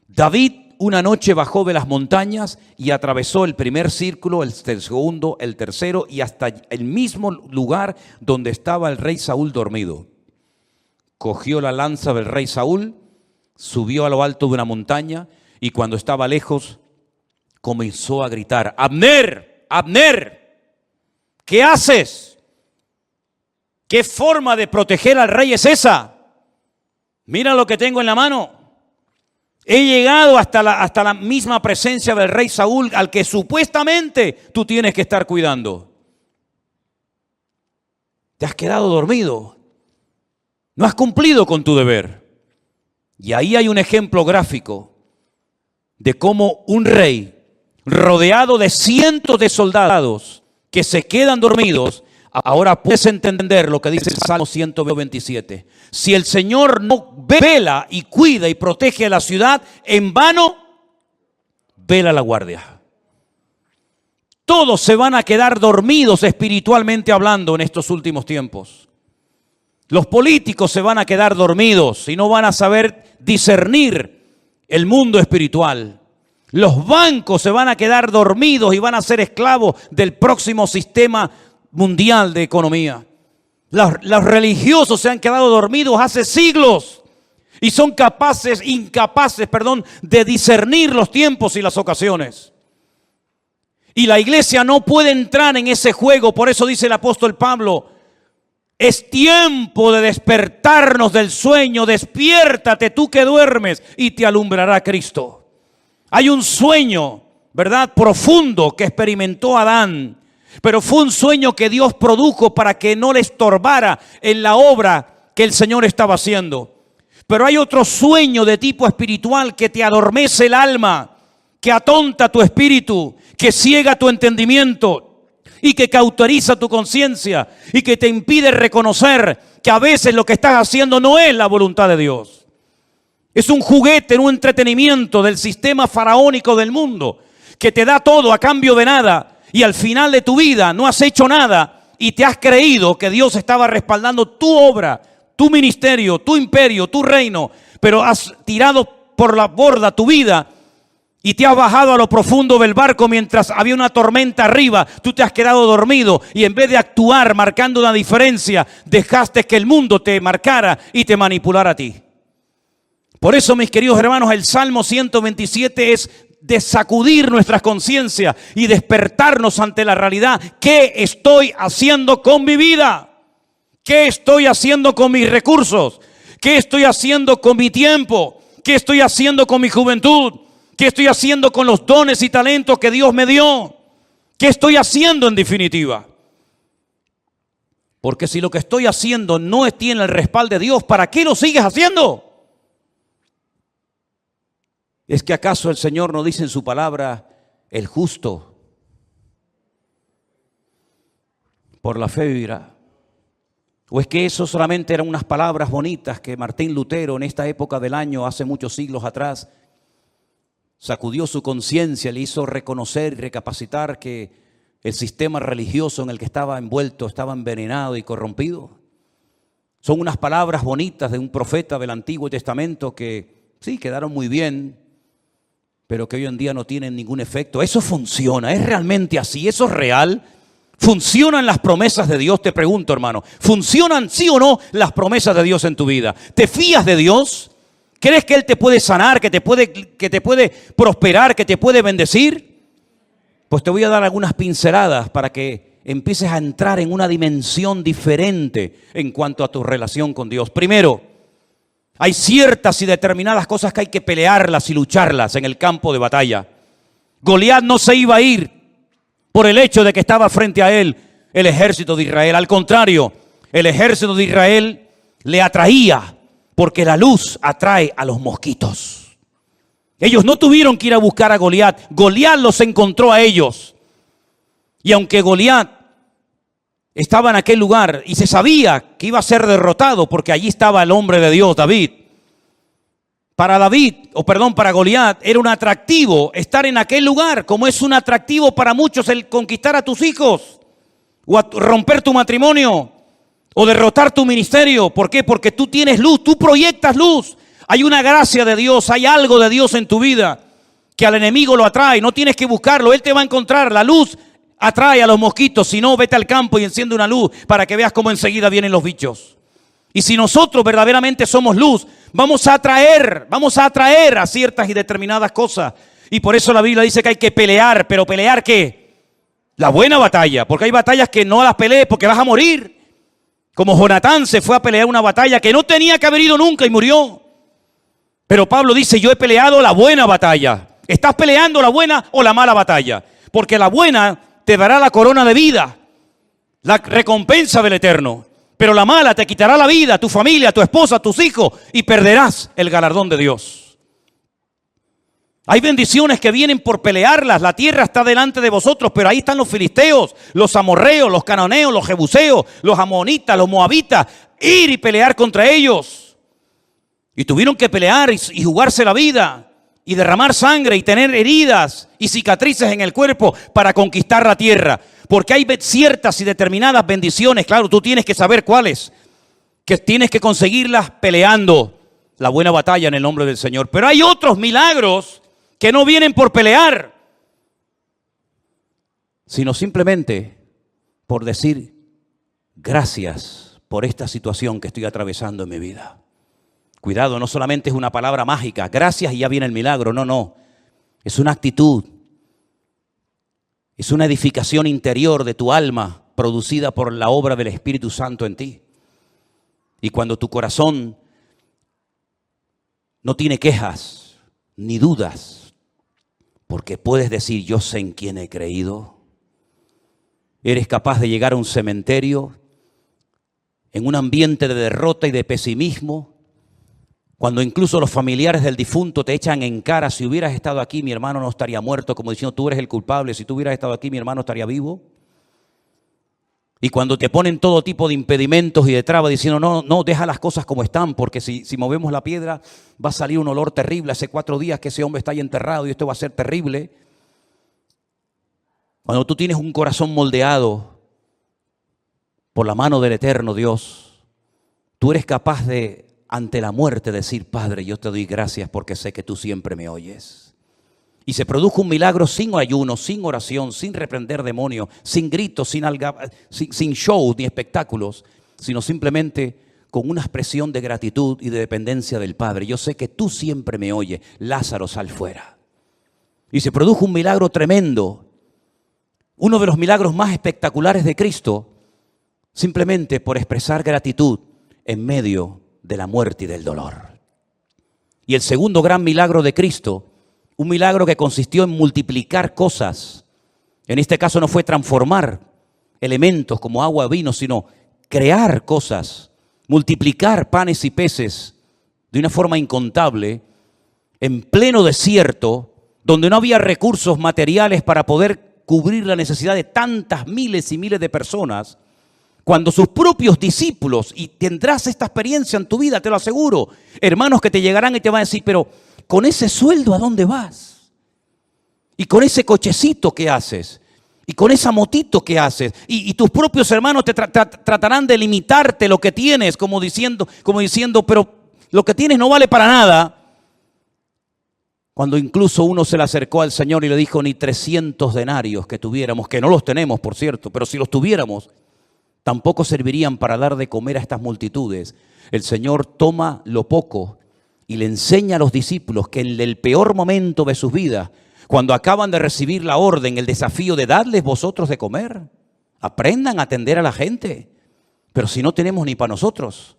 David una noche bajó de las montañas y atravesó el primer círculo, el segundo, el tercero y hasta el mismo lugar donde estaba el rey Saúl dormido. Cogió la lanza del rey Saúl, subió a lo alto de una montaña y cuando estaba lejos, comenzó a gritar: Abner, Abner, ¿qué haces? ¿Qué forma de proteger al rey es esa? Mira lo que tengo en la mano. He llegado hasta la misma presencia del rey Saúl, al que supuestamente tú tienes que estar cuidando. Te has quedado dormido. No has cumplido con tu deber. Y ahí hay un ejemplo gráfico de cómo un rey rodeado de cientos de soldados que se quedan dormidos. Ahora puedes entender lo que dice el Salmo 127. Si el Señor no vela y cuida y protege a la ciudad, en vano vela la guardia. Todos se van a quedar dormidos espiritualmente hablando en estos últimos tiempos. Los políticos se van a quedar dormidos y no van a saber discernir el mundo espiritual. Los bancos se van a quedar dormidos y van a ser esclavos del próximo sistema mundial de economía. Los religiosos se han quedado dormidos hace siglos y son incapaces de discernir los tiempos y las ocasiones. Y la iglesia no puede entrar en ese juego. Por eso dice el apóstol Pablo: es tiempo de despertarnos del sueño. Despiértate tú que duermes y te alumbrará Cristo. Hay un sueño, ¿verdad?, profundo que experimentó Adán. Pero fue un sueño que Dios produjo para que no le estorbara en la obra que el Señor estaba haciendo. Pero hay otro sueño de tipo espiritual que te adormece el alma, que atonta tu espíritu, que ciega tu entendimiento y que cauteriza tu conciencia y que te impide reconocer que a veces lo que estás haciendo no es la voluntad de Dios. Es un juguete, un entretenimiento del sistema faraónico del mundo que te da todo a cambio de nada. Y al final de tu vida no has hecho nada y te has creído que Dios estaba respaldando tu obra, tu ministerio, tu imperio, tu reino, pero has tirado por la borda tu vida y te has bajado a lo profundo del barco mientras había una tormenta arriba. Tú te has quedado dormido y en vez de actuar marcando una diferencia, dejaste que el mundo te marcara y te manipulara a ti. Por eso, mis queridos hermanos, el Salmo 127 es de sacudir nuestras conciencias y despertarnos ante la realidad. ¿Qué estoy haciendo con mi vida? ¿Qué estoy haciendo con mis recursos? ¿Qué estoy haciendo con mi tiempo? ¿Qué estoy haciendo con mi juventud? ¿Qué estoy haciendo con los dones y talentos que Dios me dio? ¿Qué estoy haciendo en definitiva? Porque si lo que estoy haciendo no tiene el respaldo de Dios, ¿para qué lo sigues haciendo? ¿Es que acaso el Señor no dice en su palabra: el justo por la fe vivirá? ¿O es que eso solamente eran unas palabras bonitas que Martín Lutero en esta época del año, hace muchos siglos atrás, sacudió su conciencia, le hizo reconocer y recapacitar que el sistema religioso en el que estaba envuelto estaba envenenado y corrompido? Son unas palabras bonitas de un profeta del Antiguo Testamento que sí quedaron muy bien, pero que hoy en día no tienen ningún efecto. Eso funciona, es realmente así, eso es real. ¿Funcionan las promesas de Dios? Te pregunto, hermano. ¿Funcionan sí o no las promesas de Dios en tu vida? ¿Te fías de Dios? ¿Crees que Él te puede sanar, que te puede prosperar, que te puede bendecir? Pues te voy a dar algunas pinceladas para que empieces a entrar en una dimensión diferente en cuanto a tu relación con Dios. Primero, hay ciertas y determinadas cosas que hay que pelearlas y lucharlas en el campo de batalla. Goliat no se iba a ir por el hecho de que estaba frente a él el ejército de Israel. Al contrario, el ejército de Israel le atraía, porque la luz atrae a los mosquitos. Ellos no tuvieron que ir a buscar a Goliat. Goliat los encontró a ellos. Y aunque Goliat estaba en aquel lugar y se sabía que iba a ser derrotado porque allí estaba el hombre de Dios, David. Para Goliat era un atractivo estar en aquel lugar, como es un atractivo para muchos el conquistar a tus hijos, o romper tu matrimonio, o derrotar tu ministerio. ¿Por qué? Porque tú tienes luz, tú proyectas luz. Hay una gracia de Dios, hay algo de Dios en tu vida que al enemigo lo atrae. No tienes que buscarlo, él te va a encontrar. La luz atrae a los mosquitos. Si no, vete al campo y enciende una luz para que veas cómo enseguida vienen los bichos. Y si nosotros verdaderamente somos luz, vamos a atraer a ciertas y determinadas cosas. Y por eso la Biblia dice que hay que pelear, pero ¿pelear qué? La buena batalla, porque hay batallas que no las pelees porque vas a morir. Como Jonatán se fue a pelear una batalla que no tenía que haber ido nunca y murió. Pero Pablo dice, yo he peleado la buena batalla. ¿Estás peleando la buena o la mala batalla? Porque la buena te dará la corona de vida, la recompensa del Eterno. Pero la mala te quitará la vida, tu familia, tu esposa, tus hijos, y perderás el galardón de Dios. Hay bendiciones que vienen por pelearlas. La tierra está delante de vosotros, pero ahí están los filisteos, los amorreos, los cananeos, los jebuseos, los amonitas, los moabitas. Ir y pelear contra ellos. Y tuvieron que pelear y jugarse la vida y derramar sangre y tener heridas y cicatrices en el cuerpo para conquistar la tierra. Porque hay ciertas y determinadas bendiciones, claro, tú tienes que saber cuáles, que tienes que conseguirlas peleando la buena batalla en el nombre del Señor. Pero hay otros milagros que no vienen por pelear, sino simplemente por decir gracias por esta situación que estoy atravesando en mi vida. Cuidado, no solamente es una palabra mágica, gracias y ya viene el milagro, no. Es una actitud, es una edificación interior de tu alma producida por la obra del Espíritu Santo en ti. Y cuando tu corazón no tiene quejas ni dudas, porque puedes decir, yo sé en quién he creído. Eres capaz de llegar a un cementerio en un ambiente de derrota y de pesimismo, cuando incluso los familiares del difunto te echan en cara, si hubieras estado aquí, mi hermano no estaría muerto, como diciendo, tú eres el culpable, si tú hubieras estado aquí, mi hermano estaría vivo. Y cuando te ponen todo tipo de impedimentos y de trabas diciendo, no, deja las cosas como están, porque si movemos la piedra va a salir un olor terrible. Hace 4 días que ese hombre está ahí enterrado y esto va a ser terrible. Cuando tú tienes un corazón moldeado por la mano del eterno Dios, tú eres capaz de, ante la muerte, decir, Padre, yo te doy gracias porque sé que tú siempre me oyes. Y se produjo un milagro sin ayuno, sin oración, sin reprender demonios, sin gritos, sin shows ni espectáculos, sino simplemente con una expresión de gratitud y de dependencia del Padre. Yo sé que tú siempre me oyes. Lázaro, sal fuera. Y se produjo un milagro tremendo, uno de los milagros más espectaculares de Cristo, simplemente por expresar gratitud en medio de la muerte y del dolor. Y el segundo gran milagro de Cristo, un milagro que consistió en multiplicar cosas. En este caso no fue transformar elementos como agua o vino, sino crear cosas, multiplicar panes y peces de una forma incontable, en pleno desierto, donde no había recursos materiales para poder cubrir la necesidad de tantas miles y miles de personas. Cuando sus propios discípulos, y tendrás esta experiencia en tu vida, te lo aseguro, hermanos que te llegarán y te van a decir, pero con ese sueldo, ¿a dónde vas? Y con ese cochecito, ¿qué haces? Y con esa motito, ¿qué haces? Y tus propios hermanos te tratarán de limitarte lo que tienes, como diciendo, pero lo que tienes no vale para nada. Cuando incluso uno se le acercó al Señor y le dijo, ni 300 denarios que tuviéramos, que no los tenemos, por cierto, pero si los tuviéramos, tampoco servirían para dar de comer a estas multitudes. El Señor toma lo poco y le enseña a los discípulos que en el peor momento de sus vidas, cuando acaban de recibir la orden, el desafío de darles vosotros de comer, aprendan a atender a la gente. Pero si no tenemos ni para nosotros.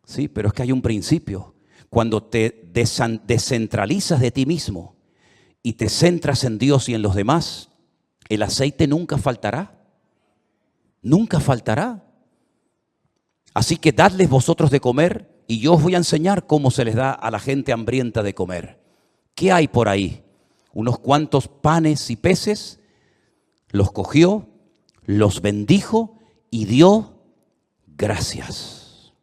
Sí, pero es que hay un principio. Cuando te descentralizas de ti mismo y te centras en Dios y en los demás, el aceite nunca faltará. Nunca faltará. Así que dadles vosotros de comer y yo os voy a enseñar cómo se les da a la gente hambrienta de comer. ¿Qué hay por ahí? Unos cuantos panes y peces, los cogió, los bendijo y dio gracias.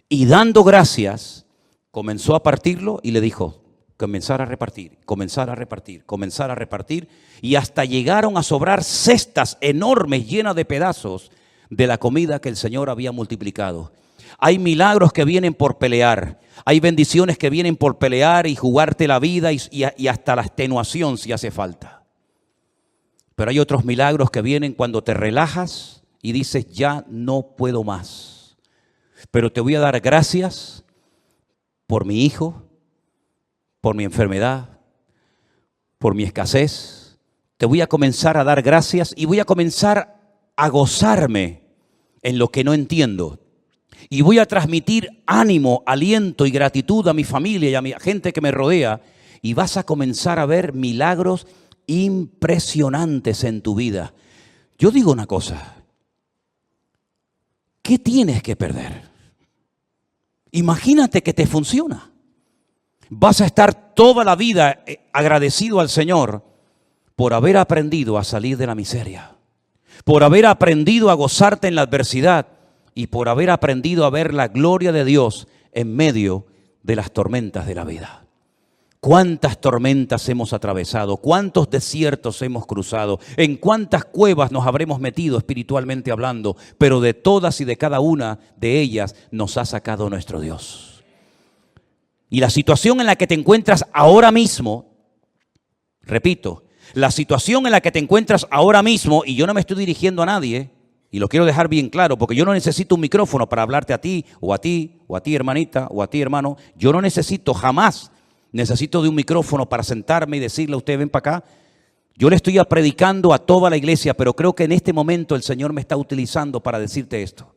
Y dando gracias, comenzó a partirlo y le dijo, comenzar a repartir, comenzar a repartir, comenzar a repartir, y hasta llegaron a sobrar cestas enormes llenas de pedazos de la comida que el Señor había multiplicado. Hay milagros que vienen por pelear, hay bendiciones que vienen por pelear y jugarte la vida y hasta la extenuación si hace falta. Pero hay otros milagros que vienen cuando te relajas y dices, ya no puedo más. Pero te voy a dar gracias por mi hijo, por mi enfermedad, por mi escasez. Te voy a comenzar a dar gracias y voy a comenzar a gozarme en lo que no entiendo. Y voy a transmitir ánimo, aliento y gratitud a mi familia y a mi gente que me rodea. Y vas a comenzar a ver milagros impresionantes en tu vida. Yo digo una cosa. ¿Qué tienes que perder? Imagínate que te funciona. Vas a estar toda la vida agradecido al Señor por haber aprendido a salir de la miseria, por haber aprendido a gozarte en la adversidad y por haber aprendido a ver la gloria de Dios en medio de las tormentas de la vida. ¿Cuántas tormentas hemos atravesado? ¿Cuántos desiertos hemos cruzado? ¿En cuántas cuevas nos habremos metido espiritualmente hablando? Pero de todas y de cada una de ellas nos ha sacado nuestro Dios. Y la situación en la que te encuentras ahora mismo, repito, la situación en la que te encuentras ahora mismo, y yo no me estoy dirigiendo a nadie, y lo quiero dejar bien claro, porque yo no necesito un micrófono para hablarte a ti, o a ti, o a ti hermanita, o a ti hermano. Yo no necesito, jamás necesito de un micrófono para sentarme y decirle a usted, ven para acá. Yo le estoy predicando a toda la iglesia, pero creo que en este momento el Señor me está utilizando para decirte esto.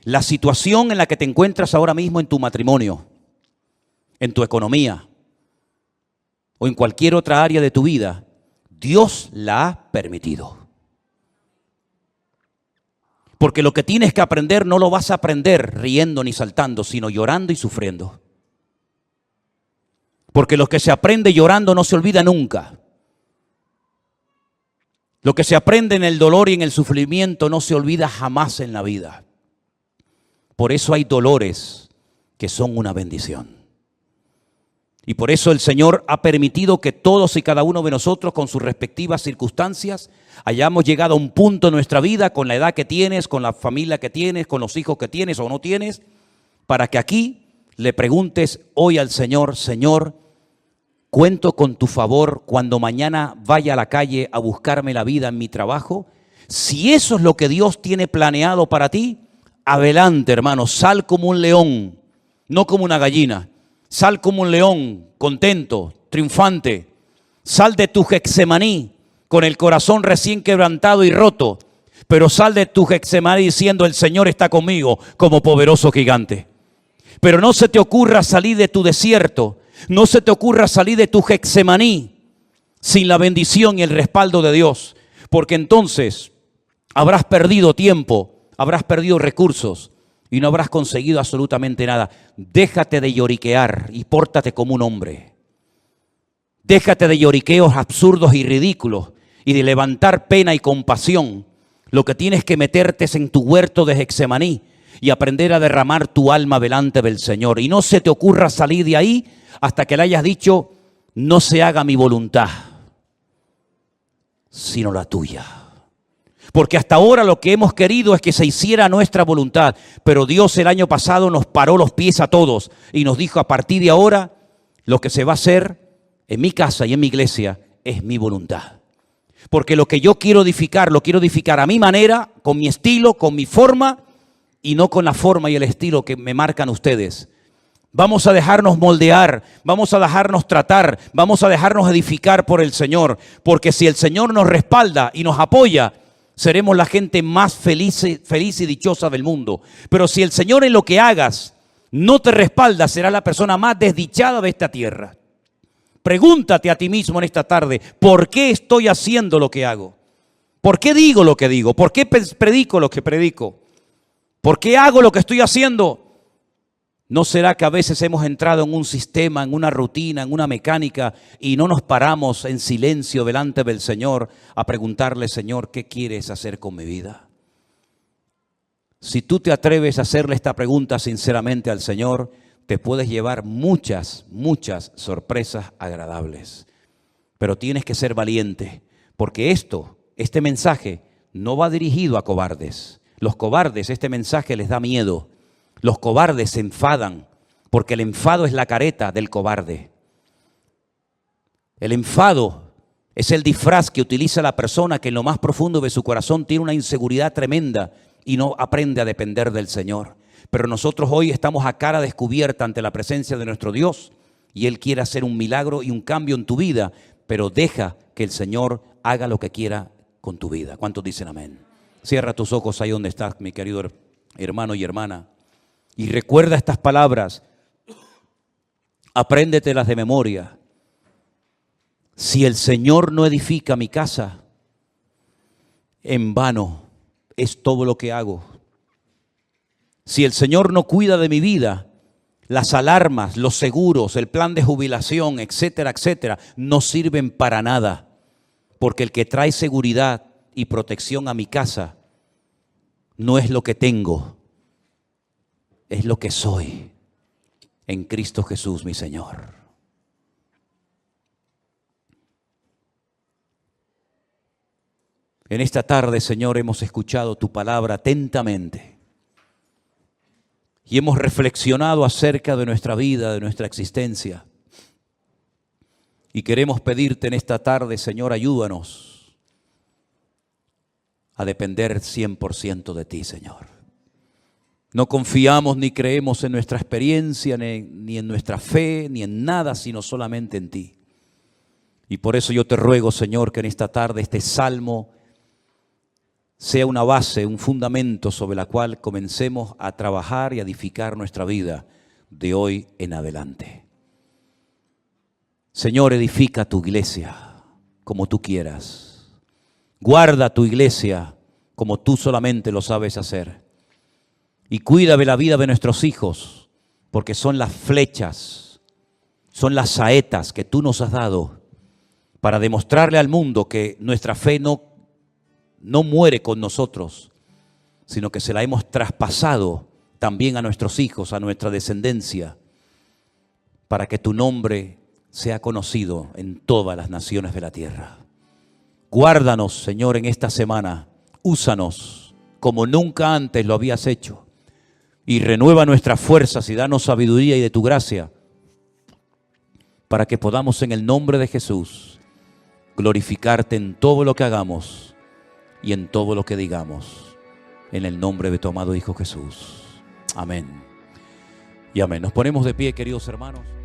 La situación en la que te encuentras ahora mismo en tu matrimonio, en tu economía o en cualquier otra área de tu vida, Dios la ha permitido. Porque lo que tienes que aprender no lo vas a aprender riendo ni saltando, sino llorando y sufriendo. Porque lo que se aprende llorando no se olvida nunca. Lo que se aprende en el dolor y en el sufrimiento no se olvida jamás en la vida. Por eso hay dolores que son una bendición. Y por eso el Señor ha permitido que todos y cada uno de nosotros, con sus respectivas circunstancias, hayamos llegado a un punto en nuestra vida, con la edad que tienes, con la familia que tienes, con los hijos que tienes o no tienes, para que aquí le preguntes hoy al Señor, Señor, cuento con tu favor cuando mañana vaya a la calle a buscarme la vida en mi trabajo. Si eso es lo que Dios tiene planeado para ti, adelante, hermano, sal como un león, no como una gallina. Sal como un león, contento, triunfante. Sal de tu Getsemaní con el corazón recién quebrantado y roto. Pero sal de tu Getsemaní diciendo, el Señor está conmigo como poderoso gigante. Pero no se te ocurra salir de tu desierto. No se te ocurra salir de tu Getsemaní sin la bendición y el respaldo de Dios. Porque entonces habrás perdido tiempo, habrás perdido recursos. Y no habrás conseguido absolutamente nada. Déjate de lloriquear y pórtate como un hombre. Déjate de lloriqueos absurdos y ridículos y de levantar pena y compasión. Lo que tienes que meterte es en tu huerto de Getsemaní y aprender a derramar tu alma delante del Señor. Y no se te ocurra salir de ahí hasta que le hayas dicho, no se haga mi voluntad, sino la tuya. Porque hasta ahora lo que hemos querido es que se hiciera nuestra voluntad. Pero Dios el año pasado nos paró los pies a todos y nos dijo, a partir de ahora, lo que se va a hacer en mi casa y en mi iglesia es mi voluntad. Porque lo que yo quiero edificar, lo quiero edificar a mi manera, con mi estilo, con mi forma, y no con la forma y el estilo que me marcan ustedes. Vamos a dejarnos moldear, vamos a dejarnos tratar, vamos a dejarnos edificar por el Señor. Porque si el Señor nos respalda y nos apoya, seremos la gente más feliz y dichosa del mundo. Pero si el Señor en lo que hagas no te respalda, serás la persona más desdichada de esta tierra. Pregúntate a ti mismo en esta tarde, ¿por qué estoy haciendo lo que hago? ¿Por qué digo lo que digo? ¿Por qué predico lo que predico? ¿Por qué hago lo que estoy haciendo? ¿No será que a veces hemos entrado en un sistema, en una rutina, en una mecánica y no nos paramos en silencio delante del Señor a preguntarle, Señor, ¿qué quieres hacer con mi vida? Si tú te atreves a hacerle esta pregunta sinceramente al Señor, te puedes llevar muchas sorpresas agradables. Pero tienes que ser valiente, porque este mensaje no va dirigido a cobardes. Los cobardes, este mensaje les da miedo. Los cobardes se enfadan, porque el enfado es la careta del cobarde. El enfado es el disfraz que utiliza la persona que en lo más profundo de su corazón tiene una inseguridad tremenda y no aprende a depender del Señor. Pero nosotros hoy estamos a cara descubierta ante la presencia de nuestro Dios y Él quiere hacer un milagro y un cambio en tu vida pero deja que el Señor haga lo que quiera con tu vida. ¿Cuántos dicen amén? Cierra tus ojos ahí donde estás, mi querido hermano y hermana, y recuerda estas palabras, apréndetelas de memoria. Si el Señor no edifica mi casa, en vano es todo lo que hago. Si el Señor no cuida de mi vida, las alarmas, los seguros, el plan de jubilación, etcétera, etcétera, no sirven para nada. Porque el que trae seguridad y protección a mi casa no es lo que tengo, es lo que soy en Cristo Jesús, mi Señor. En esta tarde, Señor, hemos escuchado tu palabra atentamente y hemos reflexionado acerca de nuestra vida, de nuestra existencia. Y queremos pedirte en esta tarde, Señor, ayúdanos a depender 100% de ti, Señor. No confiamos ni creemos en nuestra experiencia, ni en nuestra fe, ni en nada, sino solamente en ti. Y por eso yo te ruego, Señor, que en esta tarde este salmo sea una base, un fundamento sobre la cual comencemos a trabajar y a edificar nuestra vida de hoy en adelante. Señor, edifica tu iglesia como tú quieras. Guarda tu iglesia como tú solamente lo sabes hacer. Y cuida de la vida de nuestros hijos, porque son las flechas, son las saetas que tú nos has dado para demostrarle al mundo que nuestra fe no muere con nosotros, sino que se la hemos traspasado también a nuestros hijos, a nuestra descendencia, para que tu nombre sea conocido en todas las naciones de la tierra. Guárdanos, Señor, en esta semana. Úsanos como nunca antes lo habías hecho. Y renueva nuestras fuerzas y danos sabiduría y de tu gracia, para que podamos en el nombre de Jesús glorificarte en todo lo que hagamos y en todo lo que digamos. En el nombre de tu amado Hijo Jesús. Amén. Y amén. Nos ponemos de pie, queridos hermanos.